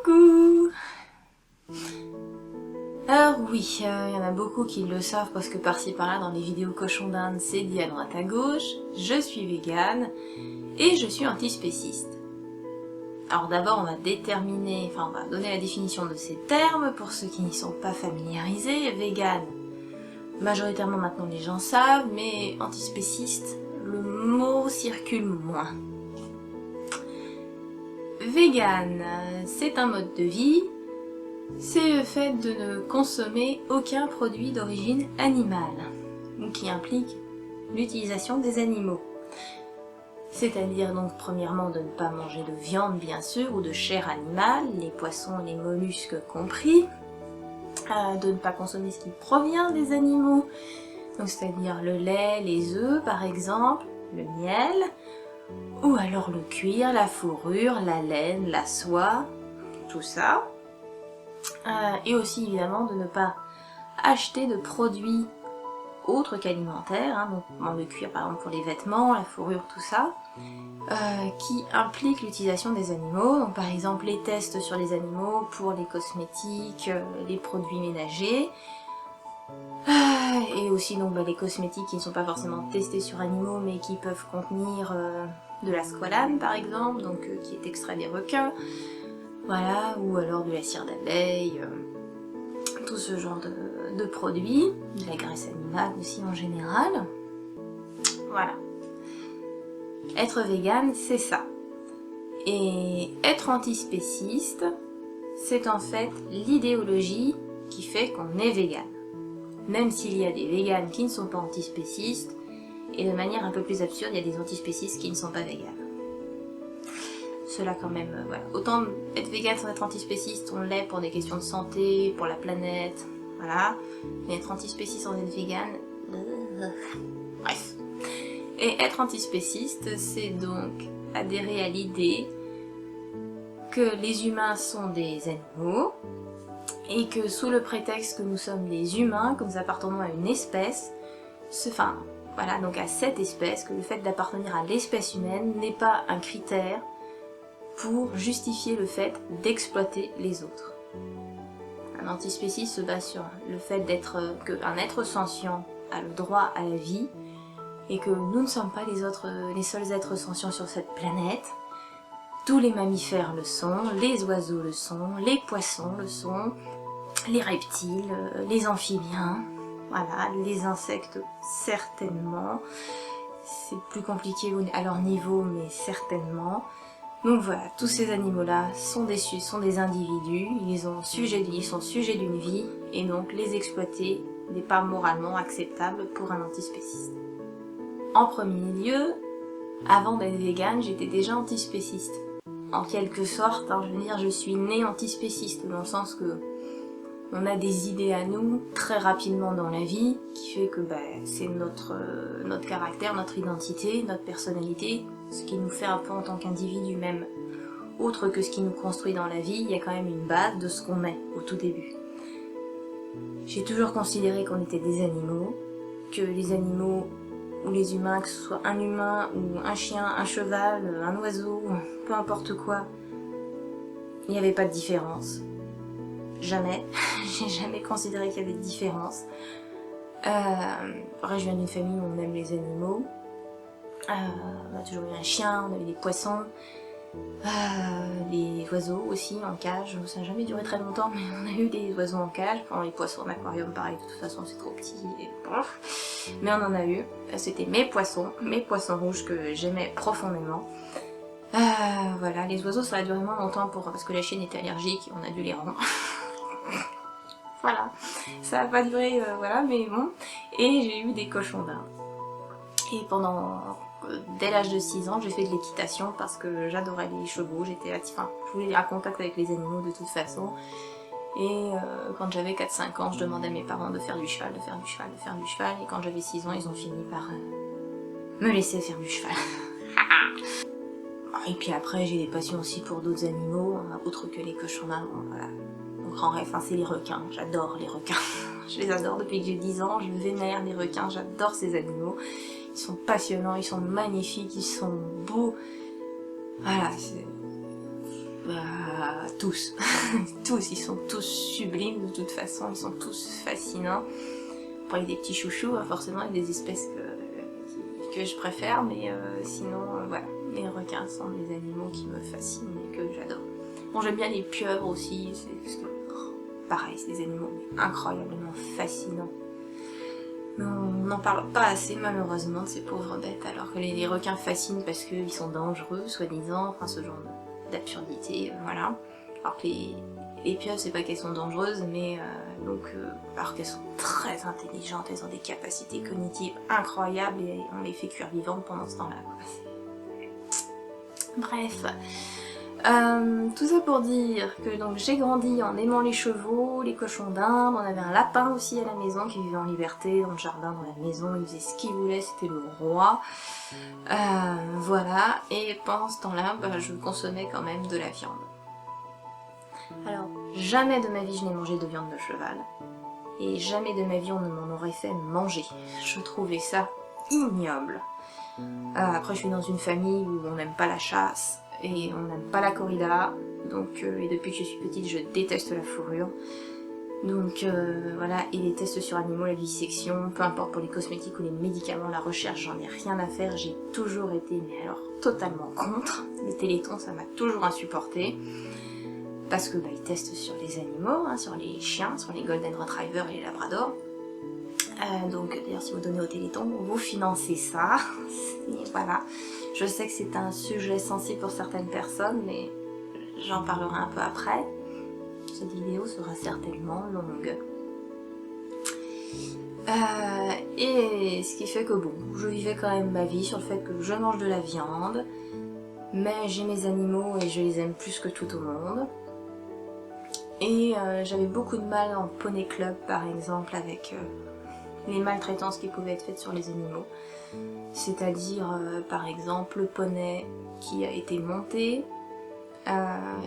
Coucou! Alors oui, il y en a beaucoup qui le savent parce que par-ci par-là dans les vidéos cochon d'Inde c'est dit à droite à gauche, je suis végane et je suis antispéciste. Alors d'abord on va déterminer, on va donner la définition de ces termes pour ceux qui n'y sont pas familiarisés. Végane, majoritairement maintenant les gens savent, mais antispéciste, le mot circule moins. Végane, c'est un mode de vie, c'est le fait de ne consommer aucun produit d'origine animale, ou qui implique l'utilisation des animaux. C'est-à-dire donc premièrement de ne pas manger de viande bien sûr, ou de chair animale, les poissons et les mollusques compris, de ne pas consommer ce qui provient des animaux, donc c'est-à-dire le lait, les œufs par exemple, le miel, ou alors le cuir, la fourrure, la laine, la soie, tout ça. Et aussi évidemment de ne pas acheter de produits autres qu'alimentaires, donc le cuir par exemple pour les vêtements, la fourrure, tout ça, qui impliquent l'utilisation des animaux, donc par exemple les tests sur les animaux pour les cosmétiques, les produits ménagers, et aussi donc les cosmétiques qui ne sont pas forcément testés sur animaux mais qui peuvent contenir de la squalane par exemple, donc qui est extrait des requins, voilà, ou alors de la cire d'abeille, tout ce genre de produits, de la graisse animale aussi en général, voilà. Être végane, c'est ça. Et être antispéciste, c'est en fait l'idéologie qui fait qu'on est végane. Même s'il y a des véganes qui ne sont pas antispécistes, et de manière un peu plus absurde, il y a des antispécistes qui ne sont pas véganes. Cela quand même, voilà. Autant être végane sans être antispéciste, on l'est pour des questions de santé, pour la planète, voilà. Mais être antispéciste sans être végane, bref. Et être antispéciste, c'est donc adhérer à l'idée que les humains sont des animaux, et que sous le prétexte que nous sommes des humains, que nous appartenons à une espèce, voilà, donc à cette espèce, que le fait d'appartenir à l'espèce humaine n'est pas un critère pour justifier le fait d'exploiter les autres. Un antispéciste se base sur le fait qu'un être sentient a le droit à la vie, et que nous ne sommes pas les seuls êtres sentients sur cette planète. Tous les mammifères le sont, les oiseaux le sont, les poissons le sont, les reptiles, les amphibiens, voilà, les insectes certainement. C'est plus compliqué à leur niveau, mais certainement. Donc voilà, tous ces animaux-là sont des individus, ils sont sujets d'une vie, et donc les exploiter n'est pas moralement acceptable pour un antispéciste. En premier lieu, avant d'être végane, j'étais déjà antispéciste. En quelque sorte, je veux dire, je suis née antispéciste, dans le sens que on a des idées à nous très rapidement dans la vie, qui fait que c'est notre caractère, notre identité, notre personnalité, ce qui nous fait un peu en tant qu'individu même. Autre que ce qui nous construit dans la vie, il y a quand même une base de ce qu'on est au tout début. J'ai toujours considéré qu'on était des animaux, que les animaux ou les humains, que ce soit un humain ou un chien, un cheval, un oiseau, peu importe quoi, il n'y avait pas de différence. Jamais. J'ai jamais considéré qu'il y avait de différence. Après, je viens d'une famille où on aime les animaux. On a toujours eu un chien, on avait des poissons, les oiseaux aussi en cage. Ça n'a jamais duré très longtemps, mais on a eu des oiseaux en cage. Enfin, les poissons en aquarium, pareil, de toute façon c'est trop petit. Mais on en a eu. C'était mes poissons rouges que j'aimais profondément. Voilà, les oiseaux ça a duré moins longtemps parce que la chienne était allergique et on a dû les rendre. Voilà, ça n'a pas duré, voilà, mais bon. Et j'ai eu des cochons d'Inde. Et dès l'âge de 6 ans, j'ai fait de l'équitation parce que j'adorais les chevaux, je voulais être en contact avec les animaux de toute façon. Et quand j'avais 4-5 ans, je demandais à mes parents de faire du cheval, et quand j'avais 6 ans, ils ont fini par me laisser faire du cheval. Et puis après, j'ai des passions aussi pour d'autres animaux, autres que les cochons d'Inde, voilà. Donc en bref, c'est les requins, j'adore les requins. Je les adore depuis que j'ai 10 ans, je vénère les requins, j'adore ces animaux. Ils sont passionnants, ils sont magnifiques, ils sont beaux. Voilà, tous. Tous, ils sont tous sublimes de toute façon, ils sont tous fascinants. Après, il y a des petits chouchous, hein, forcément, il y a des espèces que je préfère, mais sinon, voilà. Les requins sont des animaux qui me fascinent et que j'adore. Bon, j'aime bien les pieuvres aussi, parce que, pareil, c'est des animaux incroyablement fascinants. Mais on n'en parle pas assez malheureusement de ces pauvres bêtes, alors que les requins fascinent parce qu'ils sont dangereux, soi-disant, enfin ce genre d'absurdité, voilà. Alors que les pieuvres, c'est pas qu'elles sont dangereuses, mais alors qu'elles sont très intelligentes, elles ont des capacités cognitives incroyables et on les fait cuire vivantes pendant ce temps-là. Bref. Tout ça pour dire que donc j'ai grandi en aimant les chevaux, les cochons d'Inde, on avait un lapin aussi à la maison qui vivait en liberté dans le jardin, dans la maison, il faisait ce qu'il voulait, c'était le roi. Voilà, et pendant ce temps-là, je consommais quand même de la viande. Alors, jamais de ma vie je n'ai mangé de viande de cheval, et jamais de ma vie on ne m'en aurait fait manger. Je trouvais ça ignoble. Après je suis dans une famille où on n'aime pas la chasse, et on n'aime pas la corrida, donc et depuis que je suis petite je déteste la fourrure. Donc voilà, et les tests sur animaux, la vivisection, peu importe pour les cosmétiques ou les médicaments, la recherche, j'en ai rien à faire, j'ai toujours été, mais alors totalement contre. Le téléthon ça m'a toujours insupporté. Parce que ils testent sur les animaux, hein, sur les chiens, sur les Golden Retriever et les Labrador. Donc d'ailleurs si vous donnez au Téléthon, vous financez ça. Et voilà. Je sais que c'est un sujet sensible pour certaines personnes, mais j'en parlerai un peu après. Cette vidéo sera certainement longue. Et ce qui fait que bon, je vivais quand même ma vie sur le fait que je mange de la viande, mais j'ai mes animaux et je les aime plus que tout au monde. Et j'avais beaucoup de mal en poney club par exemple avec les maltraitances qui pouvaient être faites sur les animaux. C'est-à-dire par exemple le poney qui a été monté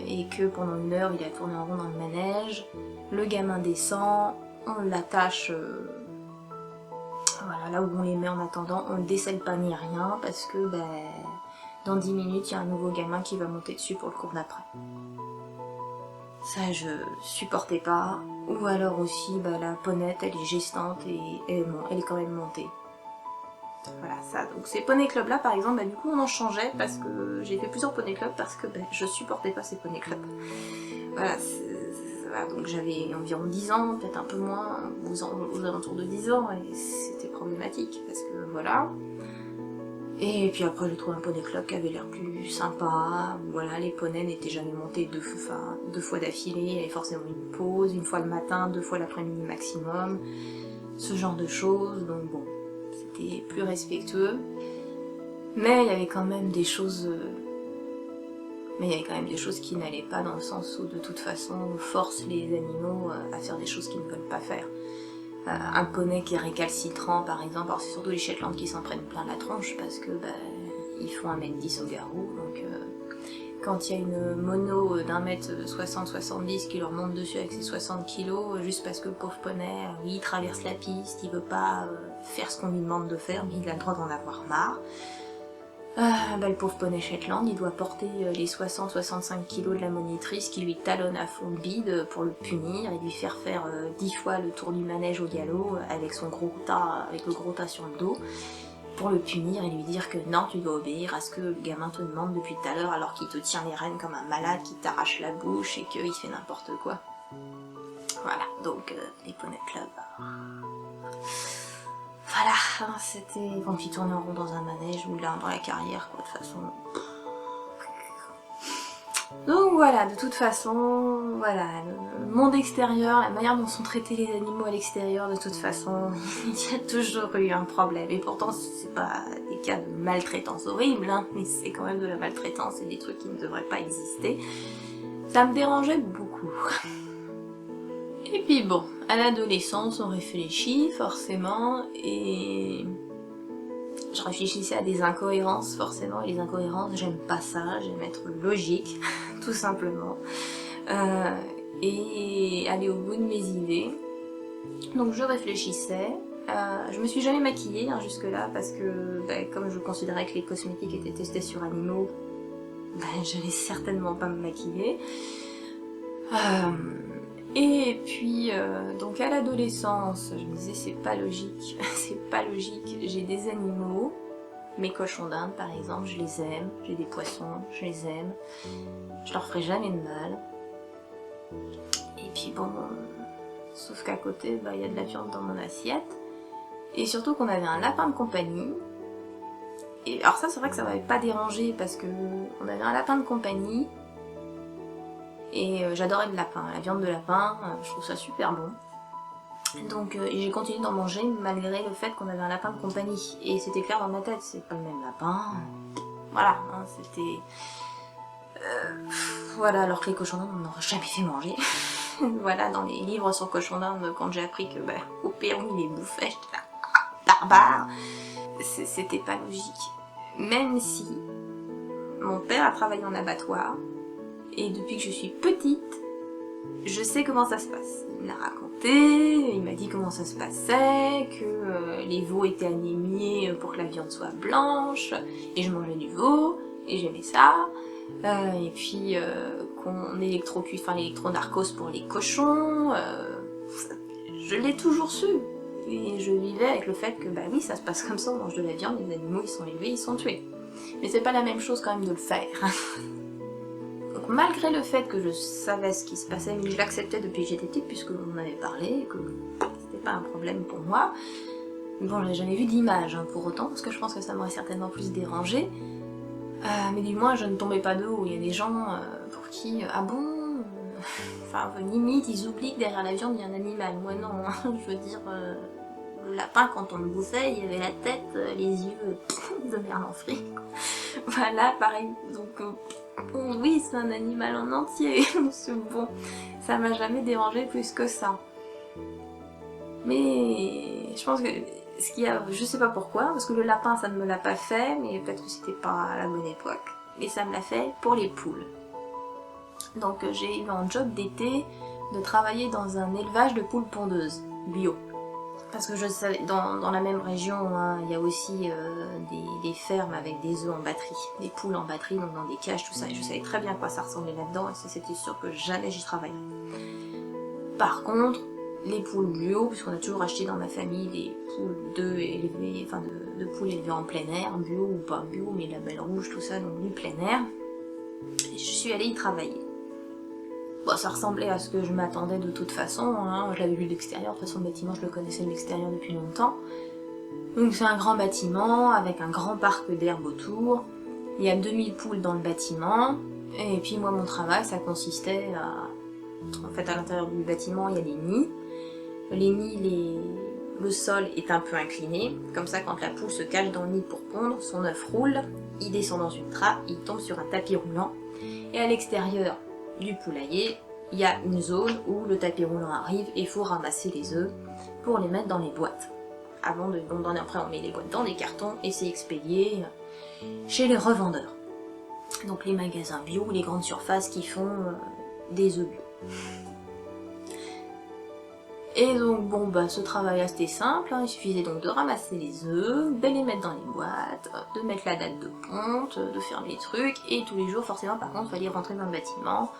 et que pendant 1 heure il a tourné en rond dans le manège, le gamin descend, on l'attache voilà, là où on les met en attendant, on le décèle pas ni rien parce que dans 10 minutes il y a un nouveau gamin qui va monter dessus pour le cours d'après. Ça je supportais pas. Ou alors aussi la ponette elle est gestante et elle est quand même montée. Voilà ça, donc ces poney clubs là par exemple, du coup on en changeait parce que j'ai fait plusieurs poney clubs parce que je supportais pas ces poney clubs. Voilà, donc j'avais environ 10 ans, peut-être un peu moins, aux alentours de 10 ans et c'était problématique parce que voilà. Et puis après j'ai trouvé un poney club qui avait l'air plus sympa, voilà, les poneys n'étaient jamais montés 2 fois d'affilée, il y avait forcément une pause, 1 fois le matin, 2 fois l'après-midi maximum, ce genre de choses, donc bon, c'était plus respectueux. Mais il y avait quand même des choses... qui n'allaient pas dans le sens où de toute façon on force les animaux à faire des choses qu'ils ne veulent pas faire. Un poney qui est récalcitrant par exemple, alors c'est surtout les Shetland qui s'en prennent plein la tronche parce que ils font 1m10 au garrot, donc quand il y a une mono d'1m60-70 qui leur monte dessus avec ses 60 kg, juste parce que le pauvre poney, il traverse la piste, il veut pas faire ce qu'on lui demande de faire, mais il a le droit d'en avoir marre. Le pauvre poney Shetland, il doit porter les 60-65 kg de la monitrice qui lui talonne à fond le bide pour le punir et lui faire 10 fois le tour du manège au galop avec son gros tas, avec le gros tas sur le dos, pour le punir et lui dire que non, tu dois obéir à ce que le gamin te demande depuis tout à l'heure alors qu'il te tient les rênes comme un malade, qui t'arrache la bouche et qu'il fait n'importe quoi. Voilà, donc les poney clubs. Voilà, c'était... Bon, puis tourner en rond dans un manège ou là dans la carrière, quoi, de toute façon. Donc voilà, de toute façon, voilà, le monde extérieur, la manière dont sont traités les animaux à l'extérieur, de toute façon, il y a toujours eu un problème. Et pourtant, c'est pas des cas de maltraitance horrible, hein, mais c'est quand même de la maltraitance et des trucs qui ne devraient pas exister. Ça me dérangeait beaucoup. Et puis bon, à l'adolescence, on réfléchit forcément, et je réfléchissais à des incohérences forcément, et les incohérences, j'aime pas ça, j'aime être logique, tout simplement, et aller au bout de mes idées. Donc je réfléchissais, je me suis jamais maquillée jusque là, parce que comme je considérais que les cosmétiques étaient testés sur animaux, ben, j'allais certainement pas me maquiller. Et puis, donc à l'adolescence, je me disais c'est pas logique, c'est pas logique, j'ai des animaux, mes cochons d'Inde par exemple, je les aime, j'ai des poissons, je les aime, je leur ferai jamais de mal. Et puis bon, sauf qu'à côté, bah, y a de la viande dans mon assiette, et surtout qu'on avait un lapin de compagnie. Et alors ça, c'est vrai que ça m'avait pas dérangé parce que on avait un lapin de compagnie. Et j'adorais le lapin, la viande de lapin, je trouve ça super bon. Donc j'ai continué d'en manger malgré le fait qu'on avait un lapin de compagnie. Et c'était clair dans ma tête, c'est pas le même lapin. Voilà, hein, c'était... voilà, alors que les cochons d'Inde, on n'aurait jamais fait manger. Voilà, dans les livres sur cochons d'Inde, quand j'ai appris que au Pérou, ils les bouffaient, j'étais là, barbare. C'était pas logique. Même si mon père a travaillé en abattoir, et depuis que je suis petite, je sais comment ça se passe. Il me l'a raconté, il m'a dit comment ça se passait, que les veaux étaient anémiés pour que la viande soit blanche, et je mangeais du veau, et j'aimais ça. Et puis qu'on électrocute, enfin l'électronarcose pour les cochons, je l'ai toujours su. Et je vivais avec le fait que bah oui, ça se passe comme ça, on mange de la viande, les animaux ils sont élevés, ils sont tués. Mais c'est pas la même chose quand même de le faire. Donc malgré le fait que je savais ce qui se passait, mais je l'acceptais depuis que j'étais petite puisque on en avait parlé, et que c'était pas un problème pour moi. Bon, j'ai jamais vu d'image hein, pour autant, parce que je pense que ça m'aurait certainement plus dérangé. Mais du moins je ne tombais pas de haut. Il y a des gens pour qui, ah bon, enfin limite ils oublient que derrière la viande il y a un animal. Moi non, hein, je veux dire, le lapin quand on le bouffait, il y avait la tête, les yeux de merde en fric. Voilà, pareil, donc oui c'est un animal en entier, c'est bon, ça m'a jamais dérangé plus que ça. Mais je pense que ce qu'il y a, je sais pas pourquoi, parce que le lapin ça ne me l'a pas fait, mais peut-être que c'était pas à la bonne époque, mais ça me l'a fait pour les poules. Donc j'ai eu un job d'été de travailler dans un élevage de poules pondeuses, bio. Parce que je savais, dans la même région, hein, il y a aussi des fermes avec des œufs en batterie, des poules en batterie, donc dans des cages, tout ça, et je savais très bien à quoi ça ressemblait là-dedans, et c'était sûr que jamais j'y travaillerais. Par contre, les poules bio, puisqu'on a toujours acheté dans ma famille des poules d'œufs élevées, enfin de poules élevées en plein air, bio ou pas bio, mais label rouge, tout ça, donc du plein air, et je suis allée y travailler. Bon, ça ressemblait à ce que je m'attendais de toute façon, hein. Je l'avais vu de l'extérieur, de toute façon le bâtiment je le connaissais de l'extérieur depuis longtemps. Donc c'est un grand bâtiment avec un grand parc d'herbe autour, il y a 2000 poules dans le bâtiment, et puis moi mon travail ça consistait à... En fait à l'intérieur du bâtiment il y a des nids, les nids, le sol est un peu incliné, comme ça quand la poule se cache dans le nid pour pondre, son œuf roule, il descend dans une trappe, il tombe sur un tapis roulant, et à l'extérieur du poulailler, il y a une zone où le tapis roulant arrive et il faut ramasser les œufs pour les mettre dans les boîtes. Avant de, donc après on met les boîtes dans des cartons et c'est expédié chez les revendeurs. Donc les magasins bio, les grandes surfaces qui font des œufs bio. Et donc bon bah ce travail c'était simple, hein, il suffisait donc de ramasser les œufs, de les mettre dans les boîtes, de mettre la date de ponte, de faire les trucs, et tous les jours forcément par contre il fallait rentrer dans le bâtiment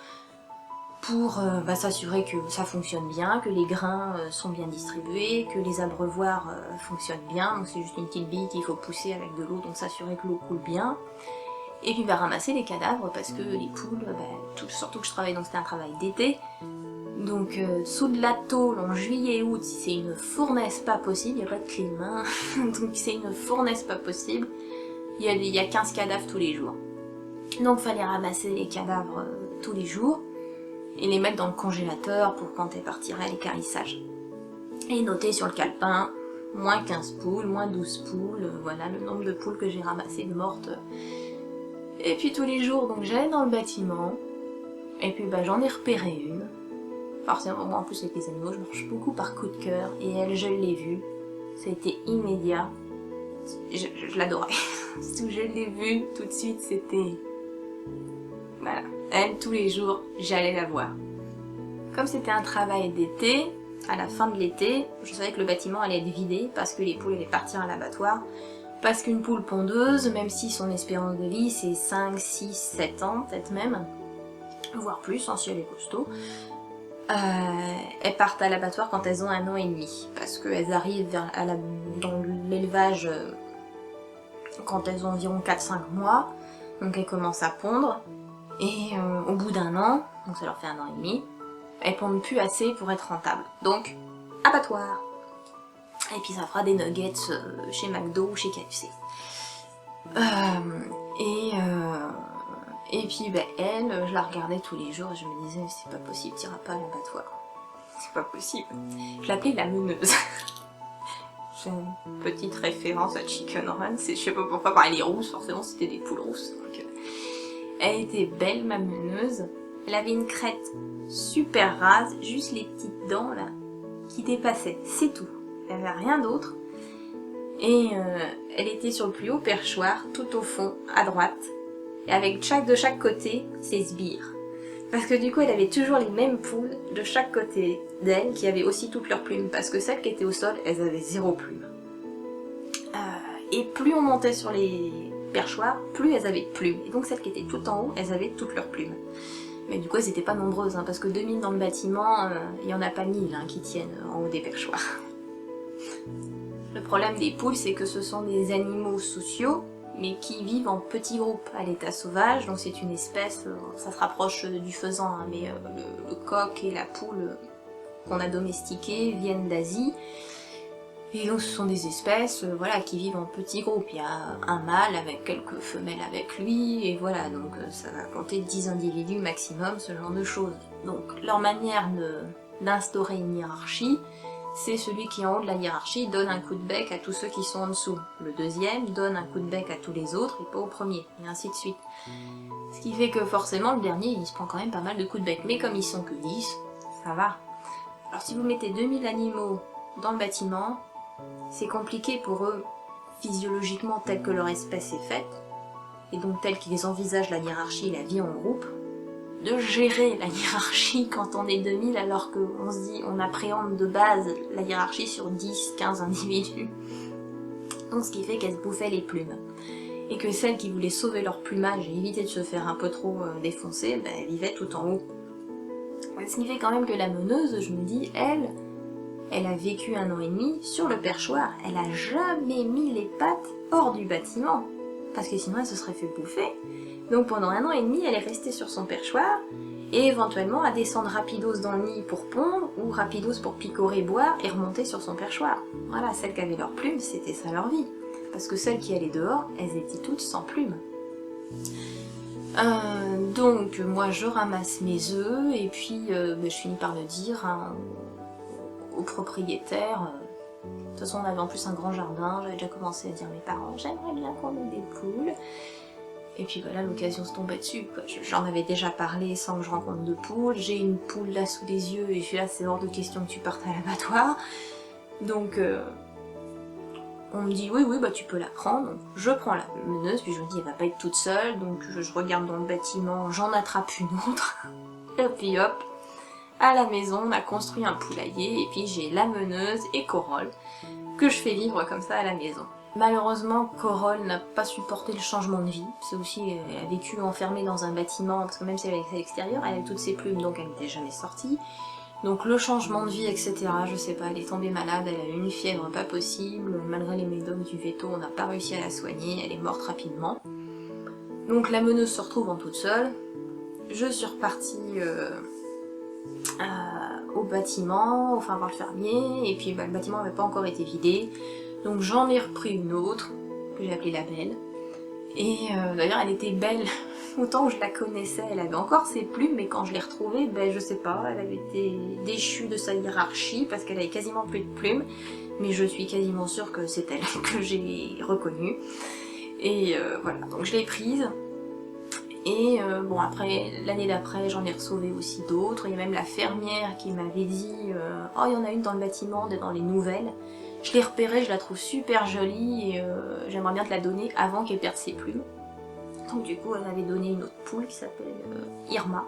pour s'assurer que ça fonctionne bien, que les grains sont bien distribués, que les abreuvoirs fonctionnent bien, donc c'est juste une petite bille qu'il faut pousser avec de l'eau, donc s'assurer que l'eau coule bien. Et puis ramasser les cadavres parce que les poules, surtout que je travaille donc c'était un travail d'été, donc sous de la tôle en juillet et août, c'est une fournaise pas possible, il n'y a pas de clim, hein. Donc c'est une fournaise pas possible, il y a 15 cadavres tous les jours. Donc fallait ramasser les cadavres tous les jours, et les mettre dans le congélateur pour quand elles partiraient à l'équarrissage. Et noter sur le calepin, moins 15 poules, moins 12 poules, voilà le nombre de poules que j'ai ramassées mortes. Et puis tous les jours, donc j'allais dans le bâtiment, et puis j'en ai repéré une. Forcément, moi en plus avec les animaux, je marche beaucoup par coup de cœur, et elle, je l'ai vue. Ça a été immédiat. Je l'adorais. Je l'ai vue tout de suite, c'était... Voilà. Elle, tous les jours, j'allais la voir. Comme c'était un travail d'été, à la fin de l'été, je savais que le bâtiment allait être vidé parce que les poules allaient partir à l'abattoir. Parce qu'une poule pondeuse, même si son espérance de vie c'est 5, 6, 7 ans peut-être même, voire plus hein, si elle est costaud, elles partent à l'abattoir quand elles ont 1 an et demi. Parce qu'elles arrivent dans l'élevage quand elles ont environ 4-5 mois, donc elles commencent à pondre, et au bout d'1 an, donc ça leur fait 1 an et demi, elles pondent plus assez pour être rentables. Donc, abattoir. Et puis ça fera des nuggets chez McDo ou chez KFC. Et puis ben, elle, je la regardais tous les jours et je me disais c'est pas possible, t'iras pas à l'abattoir. C'est pas possible. Je l'appelais la meuneuse. J'ai une petite référence à Chicken Run, je sais pas pourquoi, elle est rousse, forcément c'était des poules rousses. Donc, elle était belle ma meuneuse. Elle avait une crête super rase, juste les petites dents là qui dépassaient, c'est tout. Elle avait rien d'autre. Et elle était sur le plus haut perchoir, tout au fond, à droite. Et avec de chaque côté, ses sbires. Parce que du coup, elle avait toujours les mêmes poules de chaque côté d'elle, qui avaient aussi toutes leurs plumes. Parce que celles qui étaient au sol, elles avaient 0 plume. Et plus on montait sur les perchoirs, plus elles avaient de plumes. Et donc celles qui étaient tout en haut, elles avaient toutes leurs plumes. Mais du coup, elles n'étaient pas nombreuses, hein, parce que 2000 dans le bâtiment, il n'y en a pas 1000 hein, qui tiennent en haut des perchoirs. Le problème des poules, c'est que ce sont des animaux sociaux, mais qui vivent en petits groupes à l'état sauvage, donc c'est une espèce, ça se rapproche du faisan, hein, mais le coq et la poule qu'on a domestiqués viennent d'Asie, et donc ce sont des espèces voilà, qui vivent en petits groupes. Il y a un mâle avec quelques femelles avec lui, et voilà, donc ça va compter 10 individus maximum, ce genre de choses. Donc leur manière d'instaurer une hiérarchie, c'est celui qui est en haut de la hiérarchie donne un coup de bec à tous ceux qui sont en dessous. Le deuxième donne un coup de bec à tous les autres et pas au premier, et ainsi de suite. Ce qui fait que forcément le dernier il se prend quand même pas mal de coups de bec, mais comme ils sont que 10, ça va. Alors si vous mettez 2000 animaux dans le bâtiment, c'est compliqué pour eux, physiologiquement tels que leur espèce est faite, et donc tels qu'ils envisagent la hiérarchie et la vie en groupe, de gérer la hiérarchie quand on est 2000 alors qu'on se dit, on appréhende de base la hiérarchie sur 10, 15 individus. Donc ce qui fait qu'elles se bouffaient les plumes. Et que celles qui voulaient sauver leur plumage et éviter de se faire un peu trop défoncer, ben, elles vivaient tout en haut. Ce qui fait quand même que la meuneuse, je me dis, elle a vécu 1 an et demi sur le perchoir. Elle a jamais mis les pattes hors du bâtiment. Parce que sinon elle se serait fait bouffer. Donc pendant 1 an et demi, elle est restée sur son perchoir, et éventuellement à descendre rapidos dans le nid pour pondre, ou rapidos pour picorer, boire, et remonter sur son perchoir. Voilà, celles qui avaient leurs plumes, c'était ça leur vie. Parce que celles qui allaient dehors, elles étaient toutes sans plumes. Donc moi je ramasse mes œufs, et puis je finis par le dire hein, au propriétaire. De toute façon on avait en plus un grand jardin, j'avais déjà commencé à dire à mes parents, j'aimerais bien qu'on ait des poules. Et puis voilà, l'occasion se tombait dessus, quoi. J'en avais déjà parlé sans que je rencontre de poule. J'ai une poule là sous les yeux et je suis là, c'est hors de question que tu partes à l'abattoir. Donc on me dit oui bah tu peux la prendre. Donc, je prends la meuneuse, puis je me dis elle va pas être toute seule, donc je regarde dans le bâtiment, j'en attrape une autre. Et puis hop, à la maison on a construit un poulailler et puis j'ai la meuneuse et Corolle que je fais vivre comme ça à la maison. Malheureusement, Corolle n'a pas supporté le changement de vie. C'est aussi, elle a vécu enfermée dans un bâtiment, parce que même si elle était à l'extérieur, elle avait toutes ses plumes, donc elle n'était jamais sortie. Donc le changement de vie, etc., je sais pas, elle est tombée malade, elle a eu une fièvre pas possible, malgré les médocs du veto, on n'a pas réussi à la soigner, elle est morte rapidement. Donc la meuneuse se retrouve en toute seule. Je suis repartie au bâtiment, enfin voir le fermier, et puis le bâtiment n'avait pas encore été vidé. Donc j'en ai repris une autre, que j'ai appelée la belle. Et d'ailleurs elle était belle, autant que je la connaissais, elle avait encore ses plumes, mais quand je l'ai retrouvée, ben je sais pas, elle avait été déchue de sa hiérarchie, parce qu'elle avait quasiment plus de plumes, mais je suis quasiment sûre que c'est elle que j'ai reconnue. Et voilà, donc je l'ai prise. Et bon après, l'année d'après, j'en ai ressauvé aussi d'autres, il y a même la fermière qui m'avait dit « Oh, il y en a une dans le bâtiment, dans les nouvelles ». Je l'ai repérée, je la trouve super jolie et j'aimerais bien te la donner avant qu'elle perde ses plumes. Donc du coup elle m'avait donné une autre poule qui s'appelle Irma.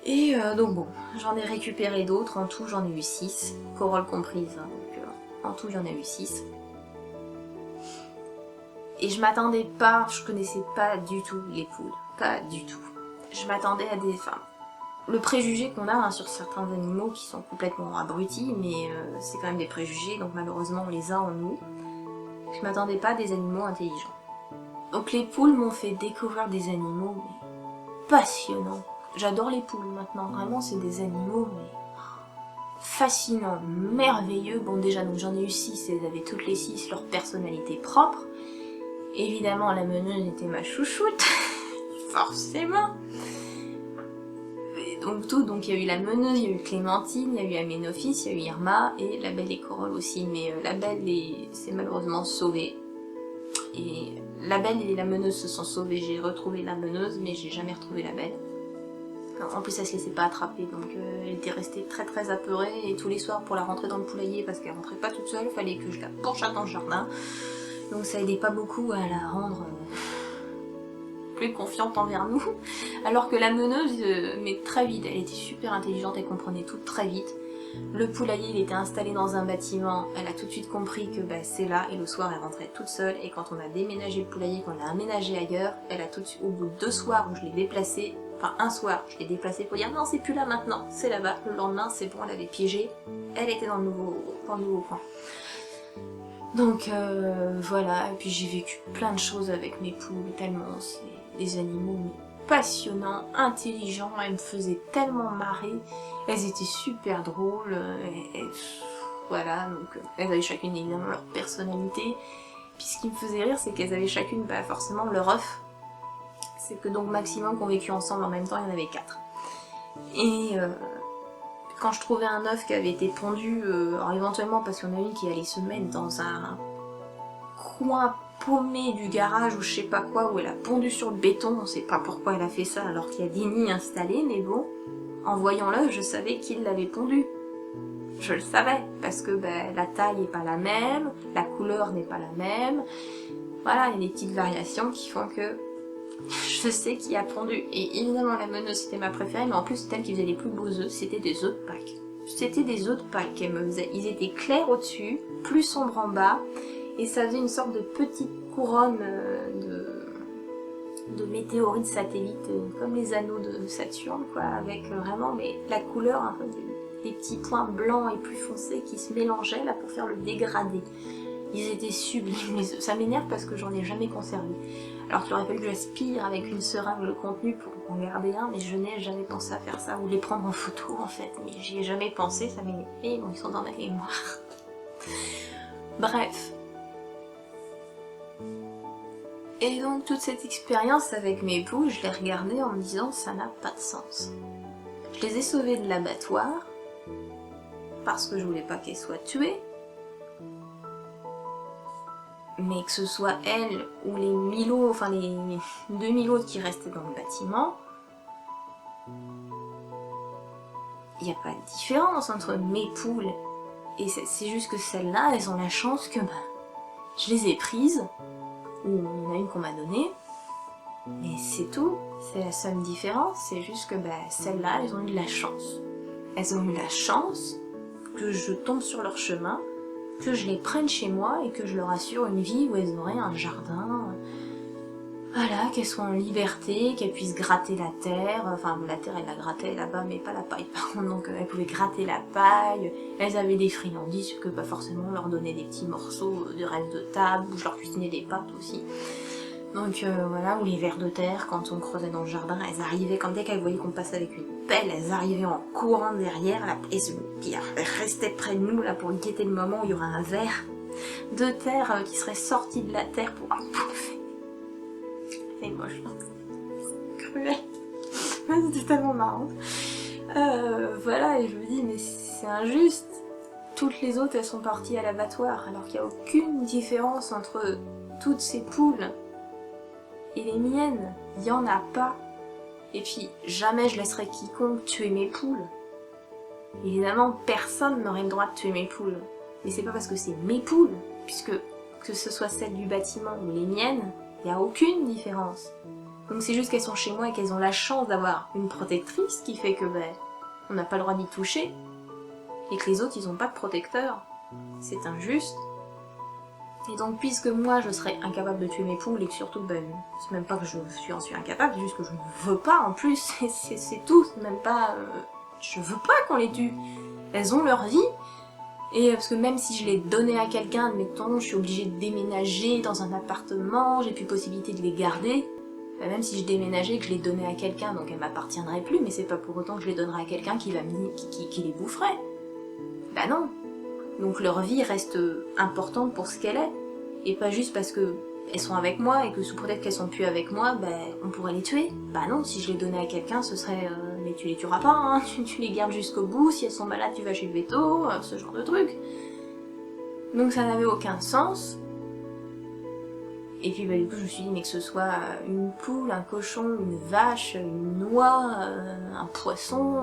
Et donc bon, j'en ai récupéré d'autres, en tout j'en ai eu 6, Corolle comprise, hein, donc en tout j'en ai eu 6. Et je m'attendais pas, je connaissais pas du tout les poules, pas du tout. Je m'attendais à des... Enfin, le préjugé qu'on a hein, sur certains animaux qui sont complètement abrutis, mais c'est quand même des préjugés, donc malheureusement on les a en nous. Je m'attendais pas à des animaux intelligents. Donc les poules m'ont fait découvrir des animaux mais passionnants. J'adore les poules maintenant, vraiment c'est des animaux mais fascinants, merveilleux. Bon déjà donc j'en ai eu 6, elles avaient toutes les 6 leur personnalité propre. Évidemment la meneuse était ma chouchoute, forcément. Et donc il y a eu la meneuse, il y a eu Clémentine, il y a eu Aménophis, il y a eu Irma et la belle et Corolle aussi. Mais la belle s'est malheureusement sauvée. Et la belle et la meneuse se sont sauvées, j'ai retrouvé la meneuse mais j'ai jamais retrouvé la belle. En plus elle se laissait pas attraper donc elle était restée très très apeurée et tous les soirs pour la rentrer dans le poulailler parce qu'elle rentrait pas toute seule, il fallait que je la pourchasse dans le jardin. Donc ça aidait pas beaucoup à la rendre plus confiante envers nous. Alors que la meneuse, mais très vite, elle était super intelligente, elle comprenait tout très vite. Le poulailler, il était installé dans un bâtiment, elle a tout de suite compris que bah, c'est là, et le soir elle rentrait toute seule, et quand on a déménagé le poulailler, qu'on l'a aménagé ailleurs, elle a tout de suite, au bout de 2 soirs où je l'ai déplacé, enfin un soir, je l'ai déplacé pour dire non c'est plus là maintenant, c'est là-bas, le lendemain c'est bon, elle avait piégé, elle était dans le nouveau coin. Donc voilà, et puis j'ai vécu plein de choses avec mes poules, tellement c'est des animaux passionnants, intelligents, elles me faisaient tellement marrer, elles étaient super drôles, voilà, donc elles avaient chacune évidemment leur personnalité, puis ce qui me faisait rire c'est qu'elles avaient chacune pas forcément leur œuf, c'est que donc maximum qu'on vécu ensemble en même temps, il y en avait 4. Et quand je trouvais un œuf qui avait été pondu, alors éventuellement parce qu'il y en a une qui allait se mettre dans un coin paumé du garage ou je sais pas quoi, où elle a pondu sur le béton, on sait pas pourquoi elle a fait ça alors qu'il y a des nids installés, mais bon, en voyant l'œuf, je savais qui l'avait pondu. Je le savais, parce que ben, la taille n'est pas la même, la couleur n'est pas la même, voilà, il y a des petites variations qui font que je sais qui a pondu. Et évidemment la meneuse c'était ma préférée, mais en plus c'est elle qui faisait les plus beaux œufs, c'était des œufs de Pâques. C'était des œufs de Pâques qu'elle me faisait, ils étaient clairs au-dessus, plus sombres en bas, et ça faisait une sorte de petite couronne de météorites satellites, comme les anneaux de Saturne, quoi, avec vraiment mais la couleur, un peu des petits points blancs et plus foncés qui se mélangeaient là pour faire le dégradé. Ils étaient sublimes les œufs. Ça m'énerve parce que j'en ai jamais conservé. Alors qu'il aurait fallu que j'aspire avec une seringue le contenu pour en garder un, mais je n'ai jamais pensé à faire ça, ou les prendre en photo en fait, mais j'y ai jamais pensé, ça m'énerve. Et bon, ils sont dans ma mémoire. Bref. Et donc toute cette expérience avec mes poules, je les regardais en me disant ça n'a pas de sens. Je les ai sauvées de l'abattoir, parce que je voulais pas qu'elles soient tuées, mais que ce soit elles ou les milots, enfin les 2000 autres qui restaient dans le bâtiment, il n'y a pas de différence entre mes poules et c'est juste que celles-là, elles ont la chance que je les ai prises, ou il y en a une qu'on m'a donnée, et c'est tout, c'est la seule différence, c'est juste que celles-là, elles ont eu de la chance. Elles ont eu la chance que je tombe sur leur chemin, que je les prenne chez moi et que je leur assure une vie où elles auraient un jardin, voilà, qu'elles soient en liberté, qu'elles puissent gratter la terre, enfin la terre elle la grattait là-bas mais pas la paille par contre, donc elles pouvaient gratter la paille, elles avaient des friandises que pas forcément on leur donnait des petits morceaux de reste de table, ou je leur cuisinais des pâtes aussi. Donc voilà, ou les vers de terre, quand on creusait dans le jardin, elles arrivaient, comme dès qu'elles voyaient qu'on passait avec une pelle, elles arrivaient en courant derrière, là, et puis elles restaient près de nous là pour guetter le moment où il y aurait un ver de terre qui serait sorti de la terre pour bouffer. C'est moche, cruel. C'était tellement marrant. Voilà, et je me dis, mais c'est injuste. Toutes les autres, elles sont parties à l'abattoir, alors qu'il n'y a aucune différence entre toutes ces poules et les miennes. Il n'y en a pas. Et puis, jamais je laisserai quiconque tuer mes poules. Évidemment, personne n'aurait le droit de tuer mes poules. Mais c'est pas parce que c'est mes poules, puisque que ce soit celles du bâtiment ou les miennes, il n'y a aucune différence. Donc c'est juste qu'elles sont chez moi et qu'elles ont la chance d'avoir une protectrice qui fait que on n'a pas le droit d'y toucher. Et que les autres, ils n'ont pas de protecteur. C'est injuste. Et donc puisque moi je serais incapable de tuer mes poules et que surtout ben c'est même pas que je suis incapable, c'est juste que je ne veux pas en plus, c'est tout, c'est même pas je veux pas qu'on les tue. Elles ont leur vie. Et parce que même si je les donnais à quelqu'un, admettons, je suis obligée de déménager dans un appartement, j'ai plus possibilité de les garder. Ben même si je déménageais et que je les donnais à quelqu'un, donc elles m'appartiendraient plus, mais c'est pas pour autant que je les donnerais à quelqu'un qui les boufferait. Bah non. Donc leur vie reste importante pour ce qu'elle est. Et pas juste parce que elles sont avec moi et que sous prétexte qu'elles sont plus avec moi, ben on pourrait les tuer. Bah non, si je les donnais à quelqu'un, ce serait mais tu les tueras pas, hein, tu les gardes jusqu'au bout, si elles sont malades tu vas chez le veto, ce genre de truc. Donc ça n'avait aucun sens. Et puis bah, du coup je me suis dit mais que ce soit une poule, un cochon, une vache, une noix, un poisson,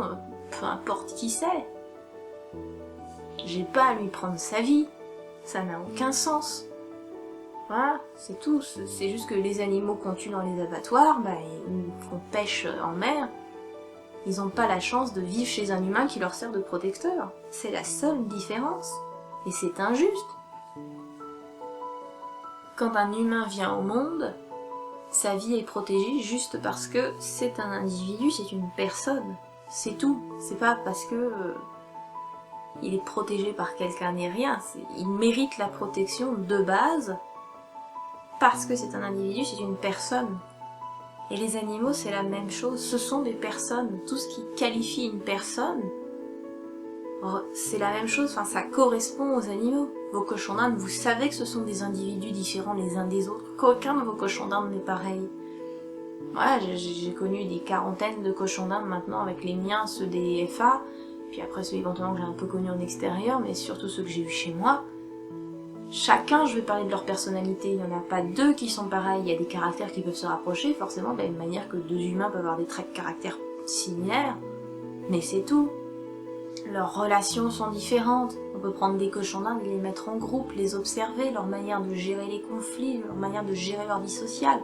peu importe qui c'est. J'ai pas à lui prendre sa vie, ça n'a aucun sens. Voilà, c'est tout. C'est juste que les animaux qu'on tue dans les abattoirs, bah, qu'on pêche en mer, ils n'ont pas la chance de vivre chez un humain qui leur sert de protecteur. C'est la seule différence. Et c'est injuste. Quand un humain vient au monde, sa vie est protégée juste parce que c'est un individu, c'est une personne. C'est tout. C'est pas parce que il est protégé par quelqu'un ni rien. Il mérite la protection de base parce que c'est un individu, c'est une personne. Et les animaux, c'est la même chose. Ce sont des personnes. Tout ce qui qualifie une personne, c'est la même chose. Enfin, ça correspond aux animaux. Vos cochons d'Inde, vous savez que ce sont des individus différents les uns des autres. Qu'aucun de vos cochons d'Inde n'est pareil. Voilà, j'ai connu des quarantaines de cochons d'Inde maintenant avec les miens, ceux des FA, puis après ceux éventuellement que j'ai un peu connus en extérieur, mais surtout ceux que j'ai eu chez moi. Chacun, je vais parler de leur personnalité, il n'y en a pas deux qui sont pareils, il y a des caractères qui peuvent se rapprocher, forcément de la même manière que deux humains peuvent avoir des traits de caractère similaires, mais c'est tout. Leurs relations sont différentes, on peut prendre des cochons d'Inde et les mettre en groupe, les observer, leur manière de gérer les conflits, leur manière de gérer leur vie sociale.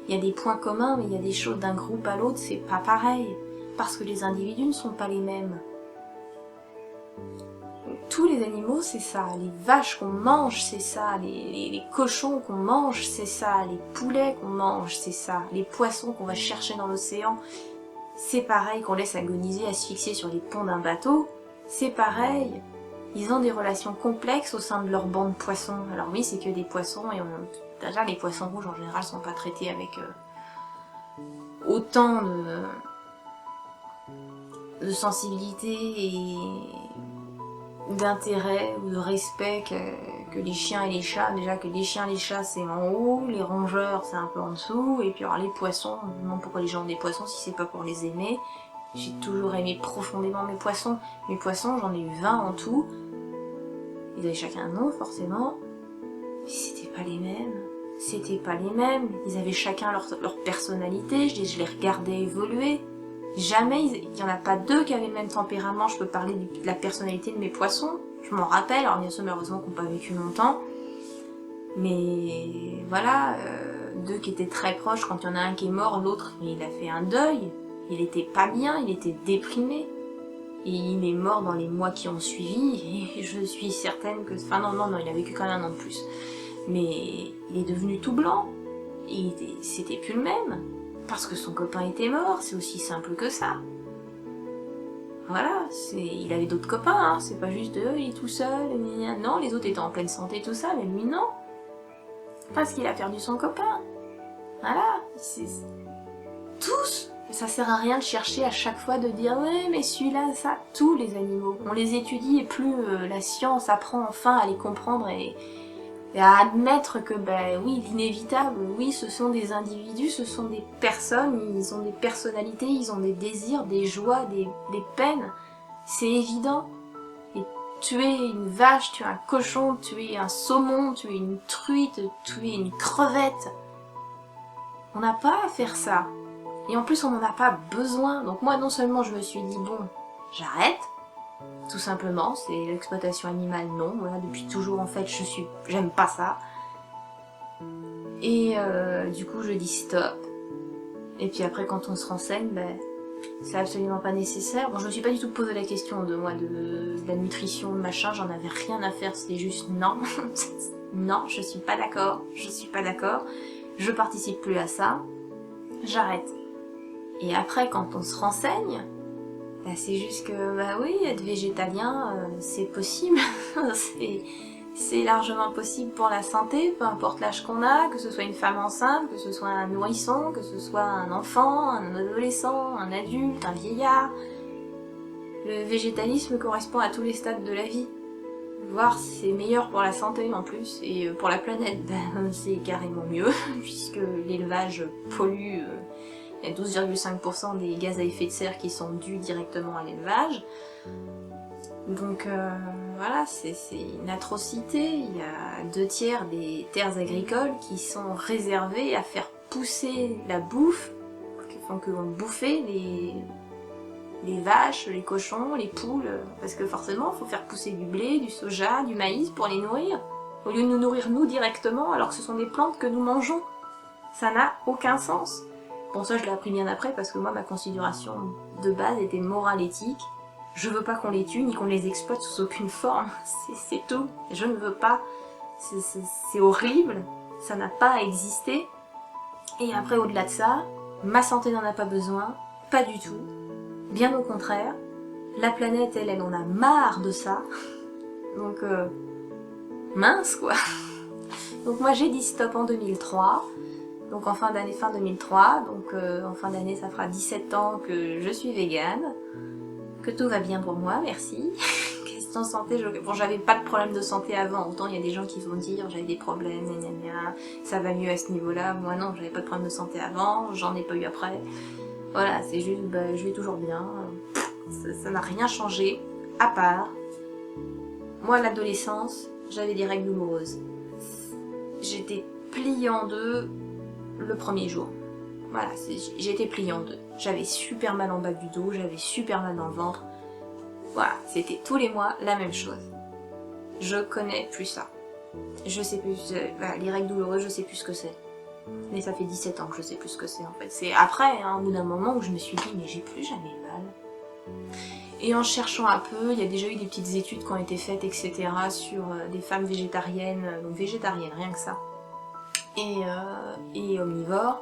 Il y a des points communs, mais il y a des choses d'un groupe à l'autre, c'est pas pareil, parce que les individus ne sont pas les mêmes. Tous les animaux, c'est ça. Les vaches qu'on mange, c'est ça. Les cochons qu'on mange, c'est ça. Les poulets qu'on mange, c'est ça. Les poissons qu'on va chercher dans l'océan, c'est pareil. Qu'on laisse agoniser, asphyxier sur les ponts d'un bateau, c'est pareil. Ils ont des relations complexes au sein de leur banc de poissons. Alors oui, c'est que des poissons, et déjà les poissons rouges en général sont pas traités avec autant de sensibilité et d'intérêt ou de respect que les chiens et les chats. Déjà que les chiens et les chats c'est en haut, les rongeurs c'est un peu en dessous, et puis alors les poissons, je me demande pourquoi les gens ont des poissons si c'est pas pour les aimer. J'ai toujours aimé profondément mes poissons. Mes poissons, j'en ai eu 20 en tout. Ils avaient chacun un nom forcément, mais c'était pas les mêmes. C'était pas les mêmes. Ils avaient chacun leur personnalité, je les regardais évoluer. Jamais, il y en a pas deux qui avaient le même tempérament. Je peux parler de la personnalité de mes poissons. Je m'en rappelle, alors bien sûr malheureusement qui n'ont pas vécu longtemps. Mais voilà, deux qui étaient très proches, quand il y en a un qui est mort, l'autre il a fait un deuil. Il était pas bien, il était déprimé. Et il est mort dans les mois qui ont suivi, et je suis certaine que... Enfin non, il a vécu quand même un an de plus. Mais il est devenu tout blanc. C'était plus le même. Parce que son copain était mort, c'est aussi simple que ça. Voilà, il avait d'autres copains, hein, c'est pas juste il est tout seul, non, les autres étaient en pleine santé, tout ça, mais lui non. Parce qu'il a perdu son copain. Voilà, tous. Ça sert à rien de chercher à chaque fois de dire ouais mais celui-là, ça, tous les animaux. On les étudie et plus la science apprend enfin à les comprendre et à admettre que ben oui, l'inévitable, oui, ce sont des individus, ce sont des personnes, ils ont des personnalités, ils ont des désirs, des joies, des peines. C'est évident. Et tuer une vache, tuer un cochon, tuer un saumon, tuer une truite, tuer une crevette, on n'a pas à faire ça. Et en plus, on n'en a pas besoin. Donc moi, non seulement je me suis dit, bon, j'arrête, tout simplement, c'est l'exploitation animale, non, voilà, depuis toujours, en fait, j'aime pas ça. Et du coup, je dis stop. Et puis après, quand on se renseigne, ben, c'est absolument pas nécessaire. Bon, je me suis pas du tout posé la question de la nutrition, de machin, j'en avais rien à faire, c'était juste non. non, je suis pas d'accord, je participe plus à ça, j'arrête. Et après, quand on se renseigne, bah, c'est juste que, bah oui, être végétalien, c'est possible, c'est largement possible pour la santé, peu importe l'âge qu'on a, que ce soit une femme enceinte, que ce soit un nourrisson, que ce soit un enfant, un adolescent, un adulte, un vieillard. Le végétalisme correspond à tous les stades de la vie. Voire c'est meilleur pour la santé en plus, et pour la planète, ben, c'est carrément mieux, puisque l'élevage pollue, il y a 12,5% des gaz à effet de serre qui sont dus directement à l'élevage. Donc voilà, c'est une atrocité. Il y a 2/3 des terres agricoles qui sont réservées à faire pousser la bouffe, qui font que vont bouffer les vaches, les cochons, les poules, parce que forcément, il faut faire pousser du blé, du soja, du maïs pour les nourrir, au lieu de nous nourrir nous directement, alors que ce sont des plantes que nous mangeons. Ça n'a aucun sens. Bon, ça je l'ai appris bien après, parce que moi, ma considération de base était morale éthique. Je veux pas qu'on les tue, ni qu'on les exploite sous aucune forme, c'est tout. Je ne veux pas, c'est horrible, ça n'a pas à exister. Et après, au-delà de ça, ma santé n'en a pas besoin, pas du tout. Bien au contraire, la planète, elle en a marre de ça. Donc, mince quoi. Donc moi j'ai dit stop en 2003. Donc en fin d'année, fin 2003. Donc en fin d'année, ça fera 17 ans que je suis végane. Que tout va bien pour moi, merci. Question santé, bon j'avais pas de problème de santé avant. Autant il y a des gens qui vont dire j'avais des problèmes, gna gna gna, ça va mieux à ce niveau-là. Moi non, j'avais pas de problème de santé avant, j'en ai pas eu après. Voilà, c'est juste, bah, je vais toujours bien. Ça n'a rien changé, à part, moi à l'adolescence, j'avais des règles douloureuses. J'étais pliée en deux le premier jour. Voilà, j'étais pliée en deux. J'avais super mal en bas du dos, j'avais super mal dans le ventre. Voilà, c'était tous les mois la même chose. Je connais plus ça. Je sais plus, voilà, les règles douloureuses, je sais plus ce que c'est. Mais ça fait 17 ans que je sais plus ce que c'est en fait. C'est après, hein, au bout d'un moment où je me suis dit, mais j'ai plus jamais mal. Et en cherchant un peu, il y a déjà eu des petites études qui ont été faites, etc. sur des femmes végétariennes, donc végétariennes, rien que ça. Et omnivores.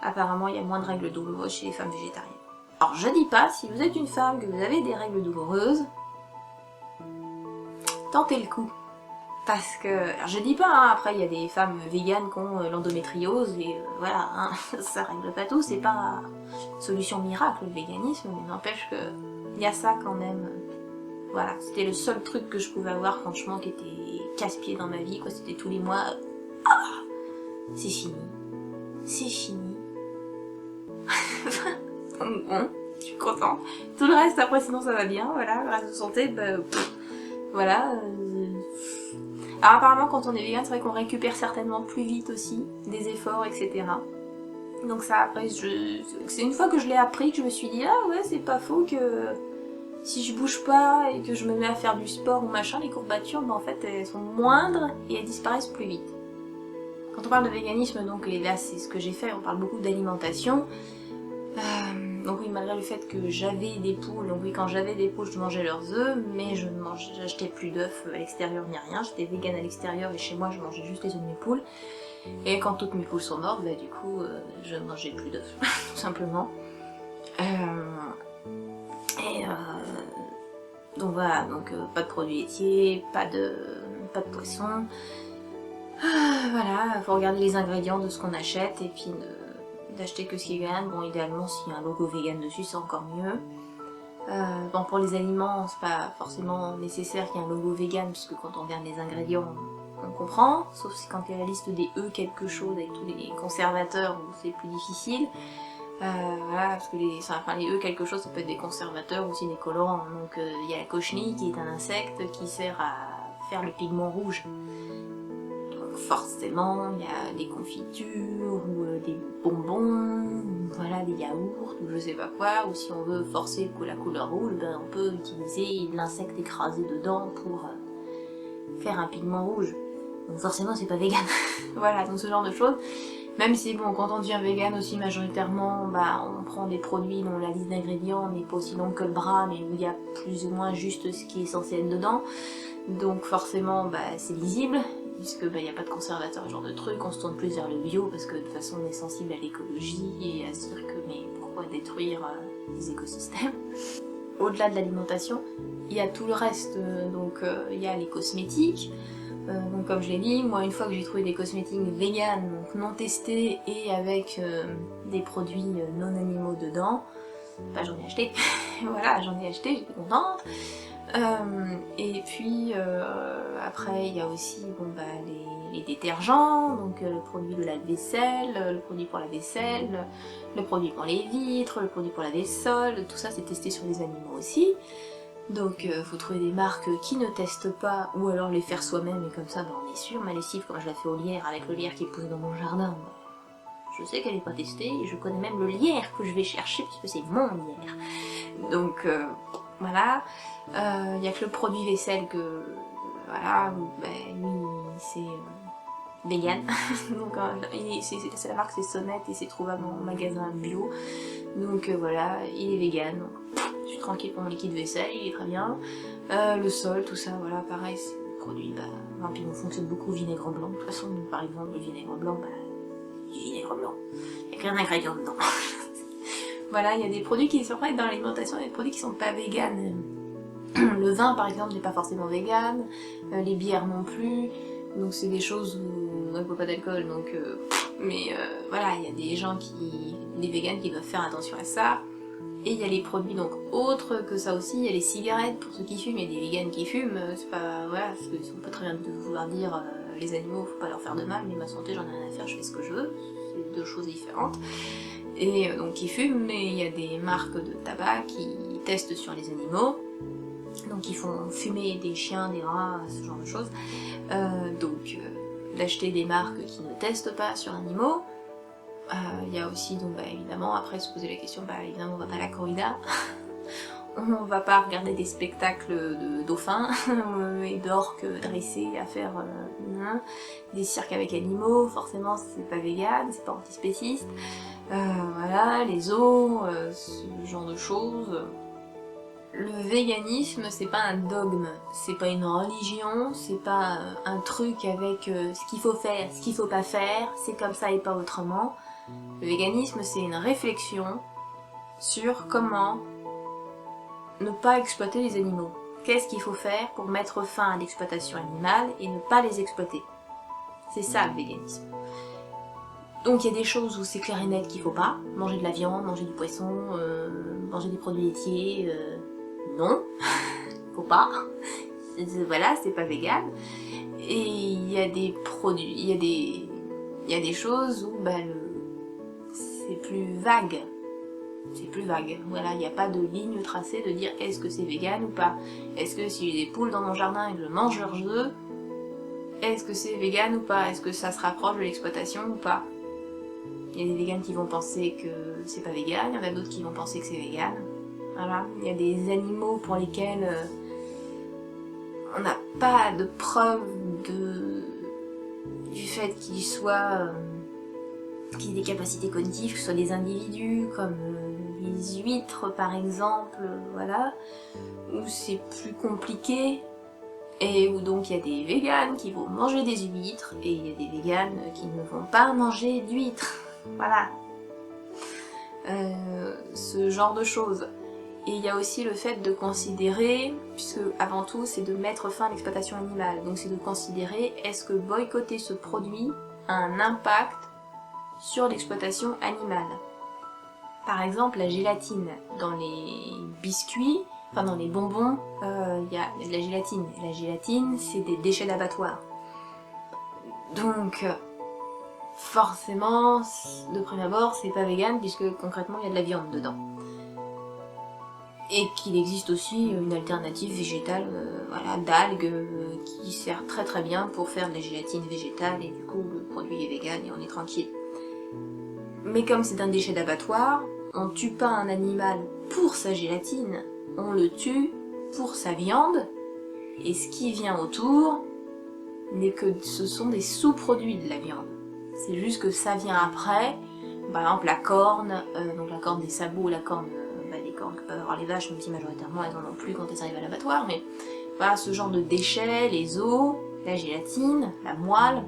Apparemment, il y a moins de règles douloureuses chez les femmes végétariennes. Alors je dis pas, si vous êtes une femme, que vous avez des règles douloureuses, tentez le coup. Parce que, alors je dis pas, hein, après il y a des femmes véganes qui ont l'endométriose et voilà, hein, ça règle pas tout, c'est pas une solution miracle le véganisme, mais n'empêche que il y a ça quand même. Voilà, c'était le seul truc que je pouvais avoir franchement qui était casse-pied dans ma vie, quoi, c'était tous les mois, c'est fini, c'est fini. Donc bon, je suis contente. Tout le reste après sinon ça va bien, voilà, le reste de santé, bah, voilà. Alors apparemment quand on est vegan, c'est vrai qu'on récupère certainement plus vite aussi des efforts, etc. Donc ça après, c'est une fois que je l'ai appris que je me suis dit ah ouais c'est pas faux que si je bouge pas et que je me mets à faire du sport ou machin, les courbatures, ben en fait elles sont moindres et elles disparaissent plus vite. Quand on parle de véganisme, donc, et là c'est ce que j'ai fait, on parle beaucoup d'alimentation. Donc oui, malgré le fait que j'avais des poules, donc oui, quand j'avais des poules, je mangeais leurs œufs, mais j'achetais plus d'œufs à l'extérieur ni rien, j'étais végane à l'extérieur et chez moi je mangeais juste les œufs de mes poules. Et quand toutes mes poules sont mortes, bah du coup, je ne mangeais plus d'œufs, tout simplement. Donc voilà, donc pas de produits laitiers, pas de poisson. Voilà, faut regarder les ingrédients de ce qu'on achète et puis d'acheter que ce qui est vegan. Bon, idéalement, s'il y a un logo vegan dessus, c'est encore mieux. Bon, pour les aliments, c'est pas forcément nécessaire qu'il y ait un logo vegan, puisque quand on regarde les ingrédients, on comprend. Sauf si quand il y a la liste des E quelque chose avec tous les conservateurs, c'est plus difficile. Voilà, parce que les E quelque chose, ça peut être des conservateurs ou aussi des colorants. Donc il y a la cochenille qui est un insecte qui sert à faire le pigment rouge. Forcément, il y a des confitures ou des bonbons, voilà, des yaourts ou je sais pas quoi, ou si on veut forcer la couleur rouge, ben on peut utiliser de l'insecte écrasé dedans pour faire un pigment rouge. Donc forcément c'est pas vegan. Voilà, donc ce genre de choses. Même si bon, quand on devient vegan aussi majoritairement, bah on prend des produits dont la liste d'ingrédients n'est pas aussi longue que le bras, mais où il y a plus ou moins juste ce qui est censé être dedans. Donc forcément, bah c'est lisible. puisque bah, y a pas de conservateur, ce genre de truc, on se tourne plus vers le bio parce que de toute façon on est sensible à l'écologie et à se dire que mais pourquoi détruire les écosystèmes. Au-delà de l'alimentation, il y a tout le reste, donc il y a les cosmétiques. Donc comme je l'ai dit, moi une fois que j'ai trouvé des cosmétiques vegan, donc non testés et avec des produits non animaux dedans, bah j'en ai acheté. Voilà, j'en ai acheté, j'étais contente. Et puis après il y a aussi bon, bah, les détergents, donc le produit de la vaisselle, le produit pour la vaisselle, le produit pour les vitres, le produit pour la vaisselle, tout ça c'est testé sur les animaux aussi. Donc faut trouver des marques qui ne testent pas, ou alors les faire soi-même, et comme ça bah, on est sûr. Ma lessive, quand je la fais au lierre, avec le lierre qui pousse dans mon jardin, bah, je sais qu'elle n'est pas testée, et je connais même le lierre que je vais chercher, puisque c'est mon lierre. Donc voilà, il n'y a que le produit vaisselle que, voilà, bah, lui c'est vegan, donc c'est la marque, c'est Sonnette, et c'est trouvable en magasin bio, donc voilà, il est vegan, donc je suis tranquille pour mon liquide vaisselle, il est très bien. Le sol, tout ça, voilà, pareil, c'est le produit, bah, puis on fonctionne beaucoup au vinaigre blanc. De toute façon, par exemple, le vinaigre blanc, bah, du vinaigre blanc. Il n'y a qu'un ingrédient dedans. Voilà, il y a des produits qui sont dans l'alimentation, et des produits qui sont pas véganes. Le vin, par exemple, n'est pas forcément vegan, les bières non plus, donc c'est des choses où on ne boit pas d'alcool, donc... mais voilà, il y a des gens des véganes qui doivent faire attention à ça. Et il y a les produits donc autres que ça aussi, il y a les cigarettes pour ceux qui fument, il y a des véganes qui fument, c'est pas, voilà, parce qu'ils sont pas très bien de vouloir dire les animaux, faut pas leur faire de mal, mais ma santé j'en ai rien à faire, je fais ce que je veux, c'est deux choses différentes. Et donc qui fument, mais il y a des marques de tabac qui testent sur les animaux, donc ils font fumer des chiens, des rats, ce genre de choses, d'acheter des marques qui ne testent pas sur animaux. Il y a aussi, donc bah, évidemment, après se poser la question, bah évidemment on va pas à la corrida, on va pas regarder des spectacles de dauphins et d'orques dressés à faire des cirques avec animaux, forcément c'est pas vegan, c'est pas antispéciste, voilà, les zoos, ce genre de choses. Le véganisme c'est pas un dogme, c'est pas une religion, c'est pas un truc avec ce qu'il faut faire, ce qu'il faut pas faire, c'est comme ça et pas autrement. Le véganisme, c'est une réflexion sur comment ne pas exploiter les animaux. Qu'est-ce qu'il faut faire pour mettre fin à l'exploitation animale et ne pas les exploiter. C'est ça le véganisme. Donc il y a des choses où c'est clair et net qu'il faut pas. Manger de la viande, manger du poisson, manger des produits laitiers, non, faut pas. Voilà, c'est pas vegan. Et il y a des produits, il y a des choses où bah, c'est plus vague. C'est plus vague. Voilà, il n'y a pas de ligne tracée de dire est-ce que c'est vegan ou pas. Est-ce que si j'ai des poules dans mon jardin et que je mange leurs œufs, est-ce que c'est vegan ou pas? Est-ce que ça se rapproche de l'exploitation ou pas? Il y a des végans qui vont penser que c'est pas vegan, il y en a d'autres qui vont penser que c'est vegan. Voilà, il y a des animaux pour lesquels on n'a pas de preuve du fait qu'ils soient... qui aient des capacités cognitives, que ce soit des individus comme les huîtres par exemple, voilà, où c'est plus compliqué, et où donc il y a des véganes qui vont manger des huîtres, et il y a des véganes qui ne vont pas manger d'huîtres, voilà. Ce genre de choses. Et il y a aussi le fait de considérer, puisque avant tout c'est de mettre fin à l'exploitation animale, donc c'est de considérer est-ce que boycotter ce produit a un impact sur l'exploitation animale. Par exemple, la gélatine. Dans les biscuits, enfin dans les bonbons, il y a de la gélatine. Et la gélatine, c'est des déchets d'abattoir. Donc, forcément, de prime abord, c'est pas vegan, puisque concrètement, il y a de la viande dedans. Et qu'il existe aussi une alternative végétale, voilà, d'algues, qui sert très très bien pour faire de la gélatine végétale, et du coup, le produit est vegan et on est tranquille. Mais comme c'est un déchet d'abattoir, on tue pas un animal pour sa gélatine, on le tue pour sa viande, et ce qui vient autour n'est que ce sont des sous-produits de la viande. C'est juste que ça vient après, par exemple la corne, donc la corne des sabots, la corne, des cornes que peuvent avoir les vaches, même si majoritairement elles en ont plus quand elles arrivent à l'abattoir, mais voilà, ce genre de déchets, les os, la gélatine, la moelle,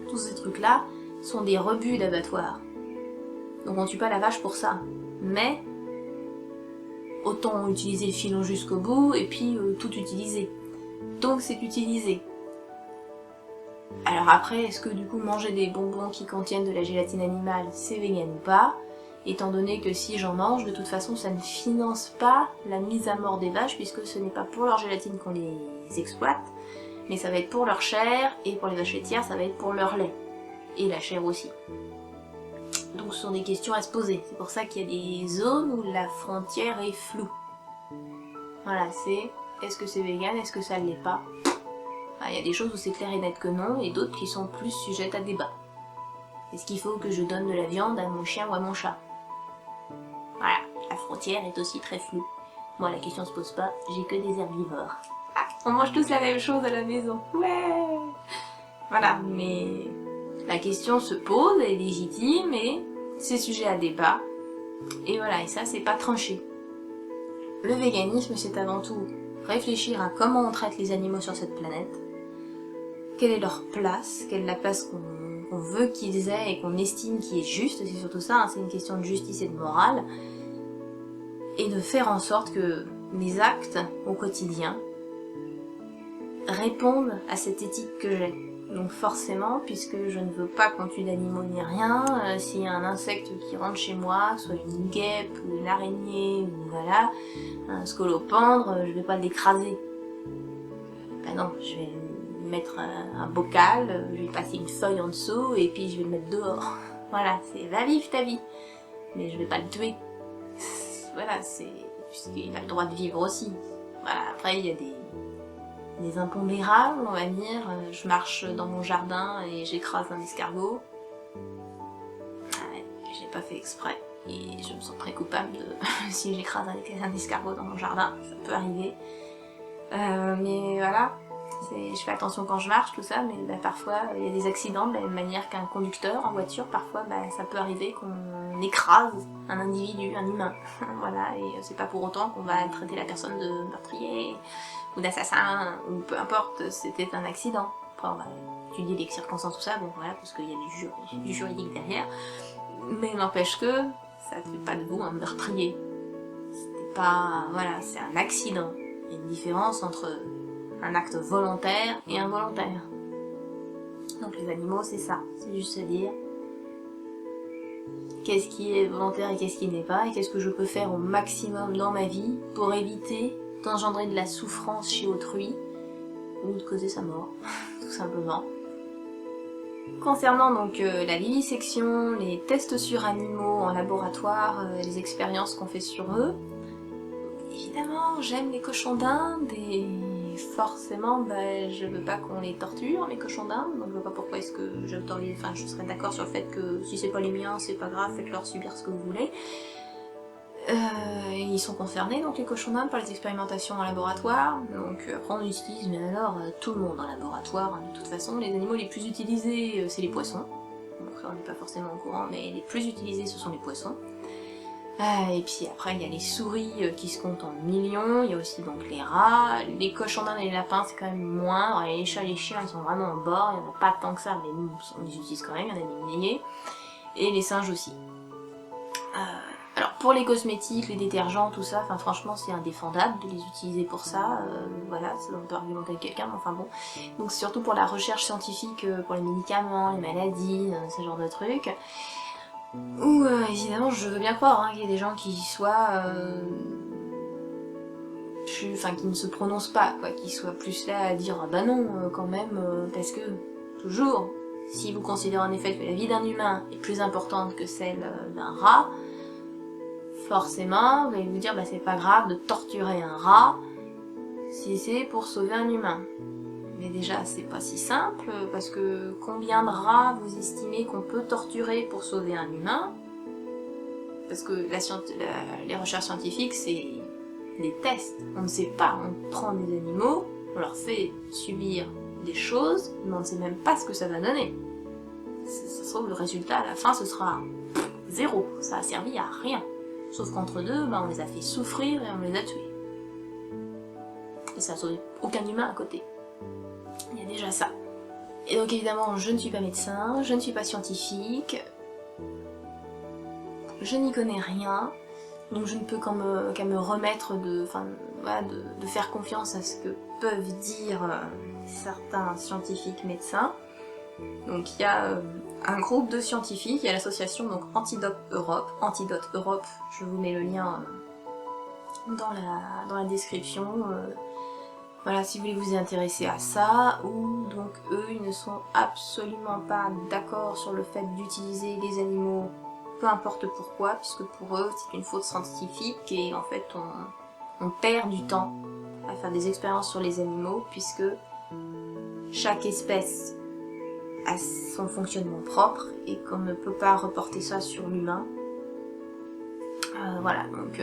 tous ces trucs-là sont des rebuts d'abattoir. Donc on tue pas la vache pour ça. Mais autant utiliser le filon jusqu'au bout et puis tout utiliser. Donc c'est utilisé. Alors après, est-ce que du coup manger des bonbons qui contiennent de la gélatine animale, c'est vegan ou pas? Étant donné que si j'en mange, de toute façon ça ne finance pas la mise à mort des vaches, puisque ce n'est pas pour leur gélatine qu'on les exploite, mais ça va être pour leur chair, et pour les vaches laitières, ça va être pour leur lait. Et la chair aussi. Donc ce sont des questions à se poser. C'est pour ça qu'il y a des zones où la frontière est floue. Voilà, c'est est-ce que c'est vegan, est-ce que ça ne l'est pas? Il y a des choses où c'est clair et net que non, et d'autres qui sont plus sujettes à débat. Est-ce qu'il faut que je donne de la viande à mon chien ou à mon chat? Voilà, la frontière est aussi très floue. Moi, la question se pose pas, j'ai que des herbivores. Ah, on mange tous la même chose à la maison. Ouais. Voilà, mais la question se pose, elle est légitime, et c'est sujet à débat. Et voilà, et ça, c'est pas tranché. Le véganisme, c'est avant tout réfléchir à comment on traite les animaux sur cette planète, quelle est leur place, quelle est la place qu'on veut qu'ils aient et qu'on estime qui est juste, c'est surtout ça, hein, c'est une question de justice et de morale, et de faire en sorte que mes actes au quotidien répondent à cette éthique que j'ai. Donc forcément, puisque je ne veux pas qu'on tue d'animaux ni rien, s'il y a un insecte qui rentre chez moi, soit une guêpe ou une araignée, ou voilà, un scolopendre, je vais pas l'écraser. Ben non, je vais mettre un bocal, je vais passer une feuille en dessous et puis je vais le mettre dehors. Voilà, c'est va vivre ta vie. Mais je vais pas le tuer. Voilà, c'est puisqu'il a le droit de vivre aussi. Voilà, après il y a des impondérables, on va dire. Je marche dans mon jardin et j'écrase un escargot. Ouais, j'ai pas fait exprès. Et je me sens très coupable de si j'écrase un escargot dans mon jardin, ça peut arriver. Mais voilà, je fais attention quand je marche, tout ça, mais bah, parfois il y a des accidents de la même manière qu'un conducteur en voiture, parfois bah, ça peut arriver qu'on écrase un individu, un humain. Voilà, et c'est pas pour autant qu'on va traiter la personne de meurtrier ou d'assassin, ou peu importe, c'était un accident. Après on va étudier les circonstances, tout ça, bon voilà, parce qu'il y a du juridique derrière, mais n'empêche que ça ne fait pas de vous un meurtrier. C'était pas, voilà, c'est un accident. Il y a une différence entre un acte volontaire et involontaire. Donc les animaux, c'est ça. C'est juste se dire qu'est-ce qui est volontaire et qu'est-ce qui n'est pas, et qu'est-ce que je peux faire au maximum dans ma vie pour éviter d'engendrer de la souffrance chez autrui ou de causer sa mort, tout simplement. Concernant donc la vivisection, les tests sur animaux en laboratoire, les expériences qu'on fait sur eux, évidemment, j'aime les cochons d'Inde et forcément, bah, je veux pas qu'on les torture, mes cochons d'Inde, donc je vois pas pourquoi est-ce que je serais d'accord sur le fait que si c'est pas les miens, c'est pas grave, faites-leur subir ce que vous voulez. Ils sont concernés, donc les cochons d'Inde, par les expérimentations en laboratoire, donc après on utilise, mais alors, tout le monde en laboratoire, hein, de toute façon, les animaux les plus utilisés, c'est les poissons, donc on n'est pas forcément au courant, mais les plus utilisés, ce sont les poissons. Et puis après il y a les souris qui se comptent en millions, il y a aussi donc les rats, les cochons d'Inde et les lapins c'est quand même moins, alors, les chats et les chiens ils sont vraiment en bord, il n'y en a pas tant que ça, mais nous on les utilise quand même, il y en a des milliers, et les singes aussi. Alors pour les cosmétiques, les détergents, tout ça, enfin franchement c'est indéfendable de les utiliser pour ça, voilà, ça on peut argumenter avec quelqu'un, mais enfin bon. Donc c'est surtout pour la recherche scientifique, pour les médicaments, les maladies, ce genre de trucs. Ou évidemment je veux bien croire hein, qu'il y a des gens qui soient qui ne se prononcent pas, quoi, qui soient plus là à dire ah bah non quand même, parce que toujours, si vous considérez en effet que la vie d'un humain est plus importante que celle d'un rat, forcément vous allez vous dire bah c'est pas grave de torturer un rat si c'est pour sauver un humain. Mais déjà, c'est pas si simple, parce que combien de rats vous estimez qu'on peut torturer pour sauver un humain? Parce que les recherches scientifiques, c'est des tests. On ne sait pas, on prend des animaux, on leur fait subir des choses, mais on ne sait même pas ce que ça va donner. Ça se trouve, le résultat, à la fin, ce sera zéro. Ça a servi à rien. Sauf qu'entre deux, bah, on les a fait souffrir et on les a tués. Et ça n'a sauvé aucun humain à côté. Il y a déjà ça. Et donc évidemment, je ne suis pas médecin, je ne suis pas scientifique, je n'y connais rien, donc je ne peux qu'à me remettre voilà, de faire confiance à ce que peuvent dire certains scientifiques médecins. Donc il y a un groupe de scientifiques, il y a l'association donc Antidote Europe, je vous mets le lien dans la description. Voilà, si vous voulez vous intéresser à ça, ou donc eux, ils ne sont absolument pas d'accord sur le fait d'utiliser les animaux, peu importe pourquoi, puisque pour eux, c'est une faute scientifique et en fait, on perd du temps à faire des expériences sur les animaux, puisque chaque espèce a son fonctionnement propre et qu'on ne peut pas reporter ça sur l'humain. Voilà, donc...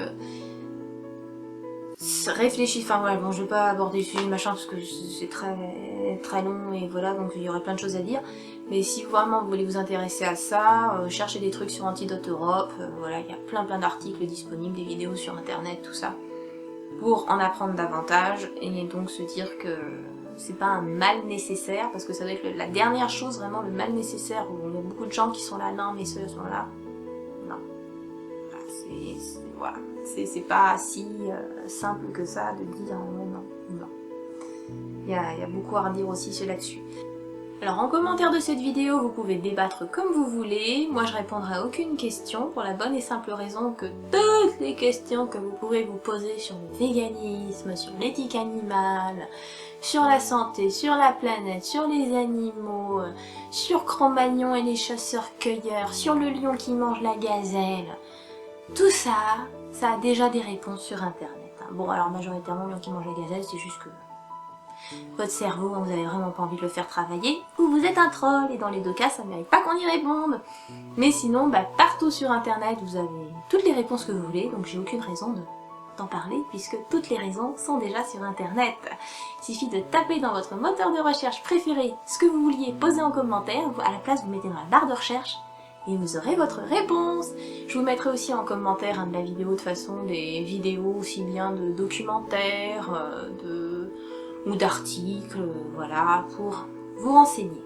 réfléchis, enfin voilà, bon je vais pas aborder le sujet machin parce que c'est très long et voilà, donc il y aurait plein de choses à dire, mais si vraiment vous voulez vous intéresser à ça, cherchez des trucs sur Antidote Europe, voilà, il y a plein d'articles disponibles, des vidéos sur internet, tout ça, pour en apprendre davantage et donc se dire que c'est pas un mal nécessaire, parce que ça doit être la dernière chose, vraiment le mal nécessaire, où il y a beaucoup de gens qui sont là, non mais ceux sont là, non, voilà, c'est pas si simple que ça de dire non. Il y a beaucoup à redire aussi là-dessus. Alors en commentaire de cette vidéo, vous pouvez débattre comme vous voulez. Moi je répondrai à aucune question pour la bonne et simple raison que toutes les questions que vous pourrez vous poser sur le véganisme, sur l'éthique animale, sur la santé, sur la planète, sur les animaux, sur Cro-Magnon et les chasseurs-cueilleurs, sur le lion qui mange la gazelle, tout ça, ça a déjà des réponses sur internet. Bon alors majoritairement le lion qui mange la gazelle, c'est juste que votre cerveau, vous avez vraiment pas envie de le faire travailler, ou vous êtes un troll, et dans les deux cas, ça ne mérite pas qu'on y réponde. Mais sinon, partout sur internet, vous avez toutes les réponses que vous voulez, donc j'ai aucune raison d'en parler, puisque toutes les raisons sont déjà sur internet. Il suffit de taper dans votre moteur de recherche préféré ce que vous vouliez poser en commentaire, à la place vous mettez dans la barre de recherche, et vous aurez votre réponse. Je vous mettrai aussi en commentaire de la vidéo de façon des vidéos aussi bien de documentaires, ou d'articles, voilà, pour vous renseigner.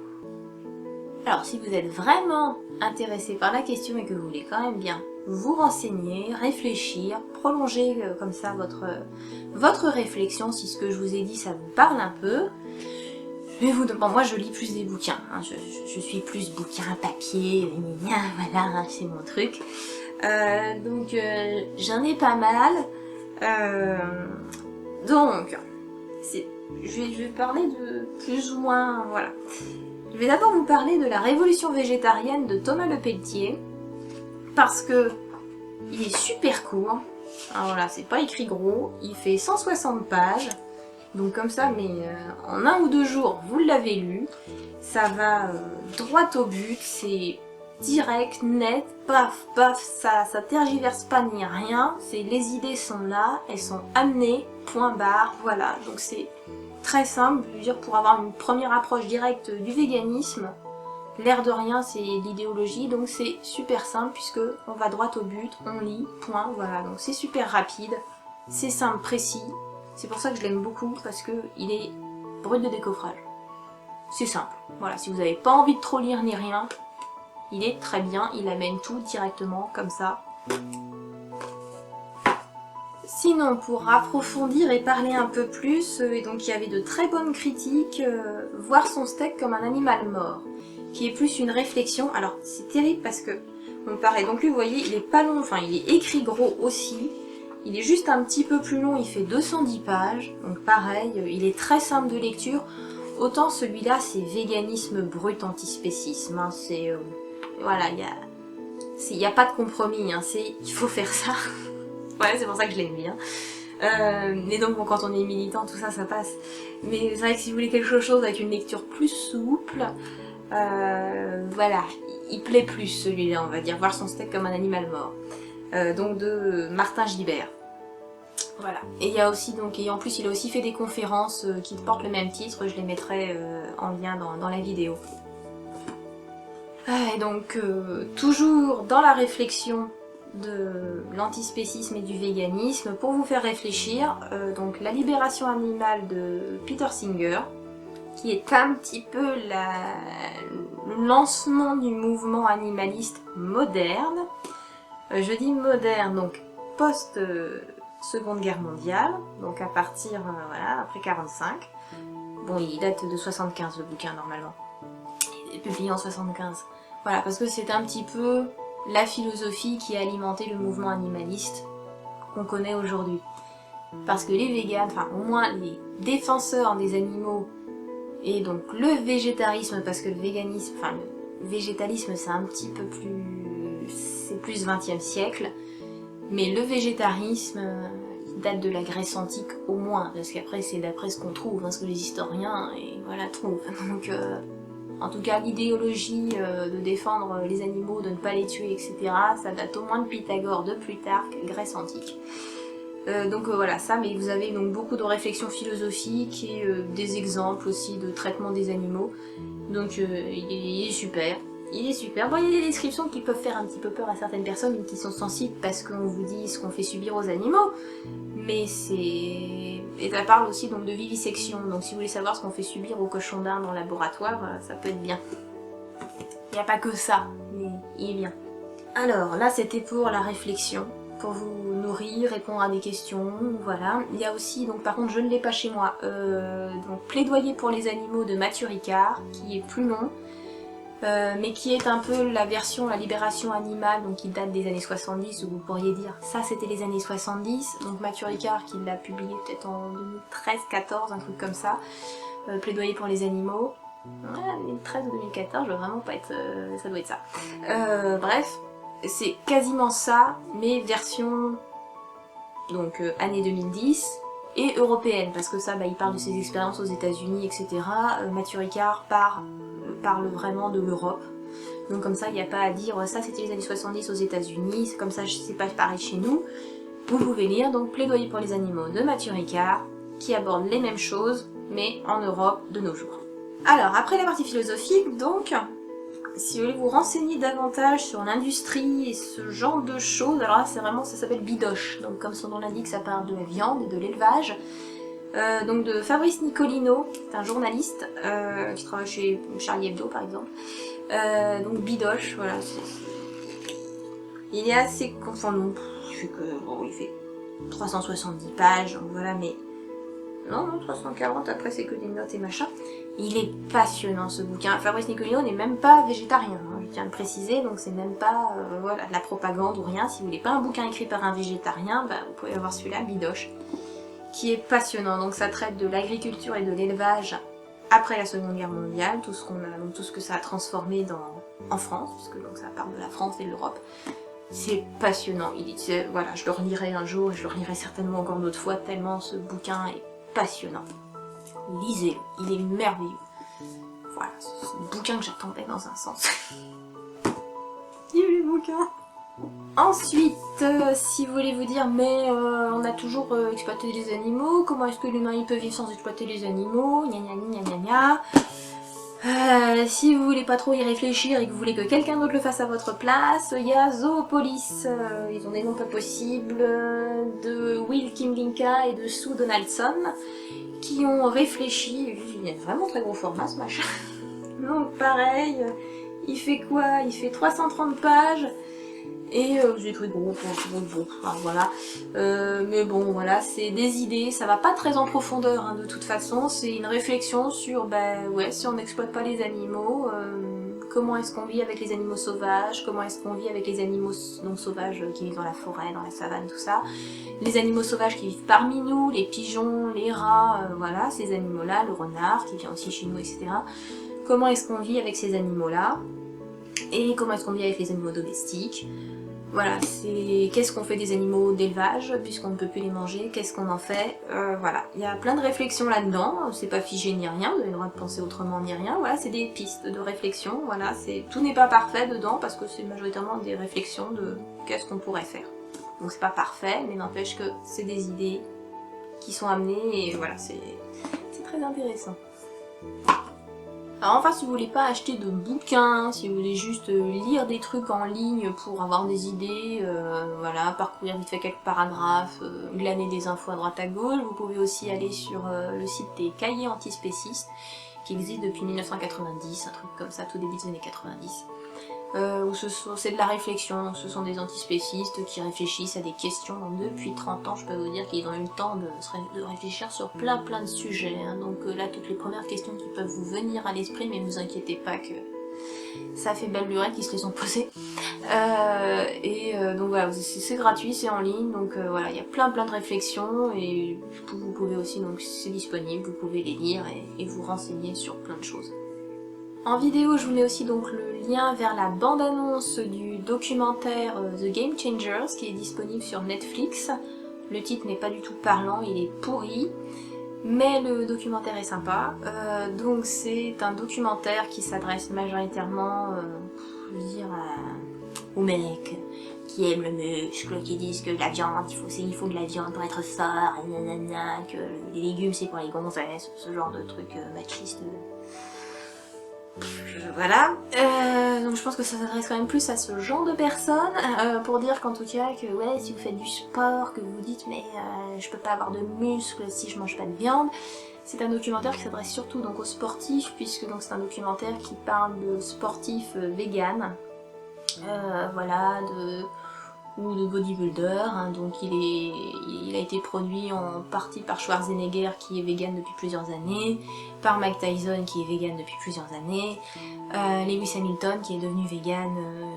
Alors si vous êtes vraiment intéressé par la question et que vous voulez quand même bien vous renseigner, réfléchir, prolonger comme ça votre réflexion, si ce que je vous ai dit ça vous parle un peu, bon, moi je lis plus des bouquins, hein, je suis plus bouquin, papier, voilà, c'est mon truc. Donc j'en ai pas mal. Donc, je vais parler de plus ou moins, voilà. Je vais d'abord vous parler de la révolution végétarienne de Thomas Lepelletier, parce que il est super court. Alors voilà, c'est pas écrit gros, il fait 160 pages, donc comme ça, mais en 1 ou 2 jours, vous l'avez lu. Ça va droit au but, c'est direct, net, paf, paf, ça tergiverse pas ni rien, les idées sont là, elles sont amenées, point barre, voilà, donc c'est très simple, je veux dire, pour avoir une première approche directe du véganisme, l'air de rien c'est l'idéologie, donc c'est super simple puisque on va droit au but, on lit, point, voilà, donc c'est super rapide, c'est simple, précis, c'est pour ça que je l'aime beaucoup, parce que il est brut de décoffrage. C'est simple, voilà, si vous n'avez pas envie de trop lire ni rien, il est très bien, il amène tout directement, comme ça. Sinon, pour approfondir et parler un peu plus, et donc il y avait de très bonnes critiques, voir son steak comme un animal mort, qui est plus une réflexion. Alors c'est terrible parce que, on paraît, donc lui vous voyez, il est pas long, enfin il est écrit gros aussi, il est juste un petit peu plus long, il fait 210 pages, donc pareil, il est très simple de lecture, autant celui-là c'est véganisme brut antispécisme, hein, c'est, voilà, il n'y a pas de compromis, hein, il faut faire ça. Ouais, c'est pour ça que je l'aime bien. Mais donc bon, quand on est militant, tout ça, ça passe. Mais c'est vrai que si vous voulez quelque chose avec une lecture plus souple, voilà, il plaît plus celui-là, on va dire, voir son steak comme un animal mort. Donc de Martin Gibert. Voilà. Et il y a aussi, donc, et en plus il a aussi fait des conférences qui portent le même titre, je les mettrai en lien dans la vidéo. Et donc, toujours dans la réflexion de l'antispécisme et du véganisme, pour vous faire réfléchir, donc La libération animale de Peter Singer, qui est un petit peu le lancement du mouvement animaliste moderne. Je dis moderne, donc post-Seconde Guerre mondiale, donc à partir, voilà, après 45. Bon, il date de 75 le bouquin normalement. Il est publié en 75. Voilà, parce que c'est un petit peu la philosophie qui a alimenté le mouvement animaliste qu'on connaît aujourd'hui. Parce que les véganes, enfin au moins les défenseurs des animaux, et donc le végétarisme, parce que le véganisme, enfin le végétalisme c'est un petit peu plus... c'est plus 20e siècle, mais le végétarisme il date de la Grèce antique au moins, parce qu'après c'est d'après ce qu'on trouve, ce que les historiens et voilà trouvent. Donc en tout cas l'idéologie de défendre les animaux, de ne pas les tuer, etc. ça date au moins de Pythagore, de Plutarque, Grèce antique. Donc voilà ça, mais vous avez donc beaucoup de réflexions philosophiques et des exemples aussi de traitement des animaux. Donc il est super. Il est super. Bon, il y a des descriptions qui peuvent faire un petit peu peur à certaines personnes qui sont sensibles parce qu'on vous dit ce qu'on fait subir aux animaux. Mais c'est... Et ça parle aussi donc de vivisection. Donc si vous voulez savoir ce qu'on fait subir aux cochons d'Inde en laboratoire, ça peut être bien. Il n'y a pas que ça, mais il est bien. Alors là c'était pour la réflexion, pour vous nourrir, répondre à des questions, voilà. Il y a aussi, donc par contre je ne l'ai pas chez moi, donc Plaidoyer pour les animaux de Mathieu Ricard, qui est plus long. Mais qui est un peu la version La Libération Animale, donc qui date des années 70, où vous pourriez dire ça c'était les années 70, donc Mathieu Ricard qui l'a publié peut-être en 2013-14, un truc comme ça, Plaidoyer pour les animaux, 2013 ou 2014, je veux vraiment pas être... ça doit être ça. Bref, c'est quasiment ça, mais version donc année 2010, et européenne, parce que ça, il parle de ses expériences aux États-Unis, etc. Mathieu Ricard parle vraiment de l'Europe. Donc comme ça, il n'y a pas à dire ça c'était les années 70 aux États-Unis, c'est comme ça, c'est pas pareil chez nous. Vous pouvez lire donc Plaidoyer pour les animaux de Mathieu Ricard, qui aborde les mêmes choses, mais en Europe de nos jours. Alors, après la partie philosophique, donc, si vous voulez vous renseigner davantage sur l'industrie et ce genre de choses, alors là c'est vraiment, ça s'appelle Bidoche, donc comme son nom l'indique, ça parle de la viande et de l'élevage. Donc de Fabrice Nicolino, c'est un journaliste qui travaille chez Charlie Hebdo par exemple. Donc Bidoche, voilà. Il est assez confondant, il fait que, bon, il fait 370 pages, donc voilà, mais... Non, 340, après c'est que des notes et machin. Il est passionnant ce bouquin. Fabrice Nicolino n'est même pas végétarien, je tiens à le préciser, donc c'est même pas voilà, de la propagande ou rien. Si vous voulez pas un bouquin écrit par un végétarien, vous pouvez avoir celui-là, Bidoche, qui est passionnant. Donc ça traite de l'agriculture et de l'élevage après la Seconde Guerre mondiale, tout ce qu'on a, donc tout ce que ça a transformé en France, puisque donc ça parle de la France et de l'Europe. C'est passionnant. Voilà, je le relirai un jour et je le relirai certainement encore d'autres fois, tellement ce bouquin est passionnant. Lisez-le, il est merveilleux. Voilà, c'est le bouquin que j'attendais dans un sens. Il y a eu le bouquin. Ensuite, si vous voulez vous dire, mais on a toujours exploité les animaux, comment est-ce que l'humain il peut vivre sans exploiter les animaux, gna gna gna gna gna. Si vous voulez pas trop y réfléchir et que vous voulez que quelqu'un d'autre le fasse à votre place, il y a Zoopolis, ils ont des noms pas possibles, de Will Kimlinka et de Sue Donaldson, qui ont réfléchi, il y a vraiment très gros format ce machin. Donc pareil, il fait quoi? Il fait 330 pages, et j'ai trouvé bon, voilà. Mais bon, voilà, c'est des idées, ça va pas très en profondeur hein, de toute façon, c'est une réflexion sur, ouais, si on n'exploite pas les animaux, comment est-ce qu'on vit avec les animaux sauvages, comment est-ce qu'on vit avec les animaux donc sauvages qui vivent dans la forêt, dans la savane, tout ça, les animaux sauvages qui vivent parmi nous, les pigeons, les rats, voilà, ces animaux-là, le renard qui vient aussi chez nous, etc. Comment est-ce qu'on vit avec ces animaux-là, et comment est-ce qu'on vit avec les animaux domestiques. Voilà, c'est qu'est-ce qu'on fait des animaux d'élevage, puisqu'on ne peut plus les manger, qu'est-ce qu'on en fait, voilà. Il y a plein de réflexions là-dedans, c'est pas figé ni rien, vous avez le droit de penser autrement ni rien, voilà, c'est des pistes de réflexion, voilà, tout n'est pas parfait dedans, parce que c'est majoritairement des réflexions de qu'est-ce qu'on pourrait faire. Donc c'est pas parfait, mais n'empêche que c'est des idées qui sont amenées, et voilà, c'est très intéressant. Alors enfin, si vous voulez pas acheter de bouquins, si vous voulez juste lire des trucs en ligne pour avoir des idées, voilà, parcourir vite fait quelques paragraphes, glaner des infos à droite à gauche, vous pouvez aussi aller sur le site des cahiers antispécistes, qui existe depuis 1990, un truc comme ça, tout début des années 90. Où c'est de la réflexion, donc ce sont des antispécistes qui réfléchissent à des questions. Donc depuis 30 ans, je peux vous dire qu'ils ont eu le temps de réfléchir sur plein de sujets. Hein. Donc là, toutes les premières questions qui peuvent vous venir à l'esprit, mais ne vous inquiétez pas que ça fait belle lurette qu'ils se les ont posées. Donc voilà, c'est gratuit, c'est en ligne, donc voilà, il y a plein de réflexions, et vous pouvez aussi, donc c'est disponible, vous pouvez les lire et vous renseigner sur plein de choses. En vidéo, je vous mets aussi donc le lien vers la bande-annonce du documentaire The Game Changers qui est disponible sur Netflix. Le titre n'est pas du tout parlant, il est pourri, mais le documentaire est sympa. Donc c'est un documentaire qui s'adresse majoritairement, je veux dire, aux mecs qui aiment le muscle, qui disent que la viande, il faut de la viande pour être fort, nanana, que les légumes c'est pour les gonzesses, ce genre de trucs machistes. Voilà, donc je pense que ça s'adresse quand même plus à ce genre de personnes, pour dire qu'en tout cas que ouais, si vous faites du sport, que vous vous dites mais je peux pas avoir de muscles si je mange pas de viande, c'est un documentaire qui s'adresse surtout donc aux sportifs, puisque c'est un documentaire qui parle de sportifs véganes, voilà, ou de bodybuilder, hein, donc il a été produit en partie par Schwarzenegger qui est vegan depuis plusieurs années, par Mike Tyson qui est vegan depuis plusieurs années, Lewis Hamilton qui est devenu vegan,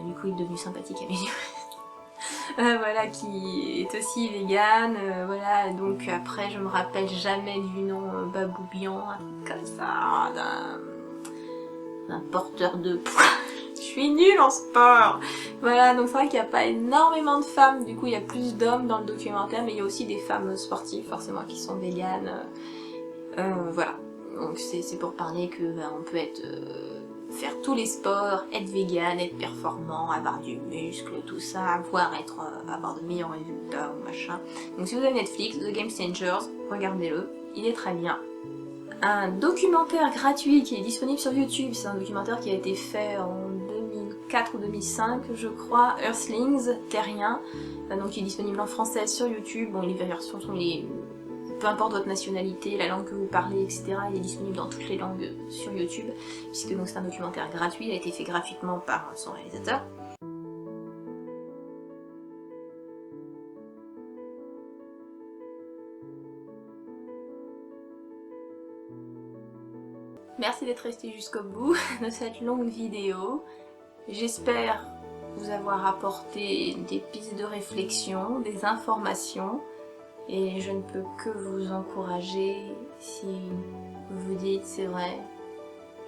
du coup il est devenu sympathique à mes yeux, voilà, qui est aussi vegan, voilà, donc après je me rappelle jamais du nom Baboubian, un truc comme ça, d'un porteur de poids. Je suis nulle en sport. Voilà, donc c'est vrai qu'il n'y a pas énormément de femmes, du coup il y a plus d'hommes dans le documentaire, mais il y a aussi des femmes sportives forcément qui sont véganes. Voilà, donc c'est pour parler que on peut faire tous les sports, être vegan, être performant, avoir du muscle, tout ça, voire avoir de meilleurs résultats ou machin. Donc si vous avez Netflix, The Game Changers, regardez-le, il est très bien. Un documentaire gratuit qui est disponible sur YouTube, c'est un documentaire qui a été fait en 2004 ou 2005 je crois, Earthlings, Terriens, donc qui est disponible en français sur YouTube. Bon, les versions sont peu importe votre nationalité, la langue que vous parlez, etc. Il est disponible dans toutes les langues sur YouTube, puisque c'est un documentaire gratuit, il a été fait gratuitement par son réalisateur. Merci d'être resté jusqu'au bout de cette longue vidéo. J'espère vous avoir apporté des pistes de réflexion, des informations, et je ne peux que vous encourager si vous vous dites c'est vrai,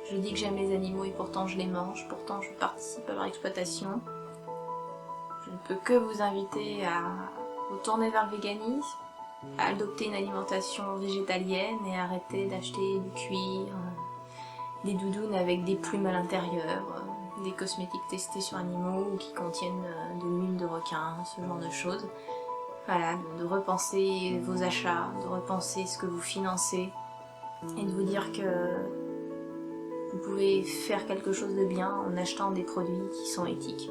je dis que j'aime les animaux et pourtant je les mange, pourtant je participe à leur exploitation. Je ne peux que vous inviter à vous tourner vers le véganisme, à adopter une alimentation végétalienne et arrêter d'acheter du cuir, des doudounes avec des plumes à l'intérieur, des cosmétiques testés sur animaux ou qui contiennent de l'huile de requin, ce genre de choses. Voilà, de repenser vos achats, de repenser ce que vous financez et de vous dire que vous pouvez faire quelque chose de bien en achetant des produits qui sont éthiques.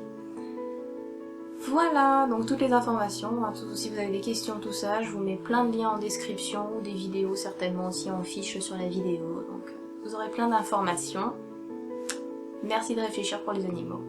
Voilà, donc toutes les informations, hein, si vous avez des questions, tout ça, je vous mets plein de liens en description, ou des vidéos certainement aussi en fiche sur la vidéo, donc vous aurez plein d'informations. Merci de réfléchir pour les animaux.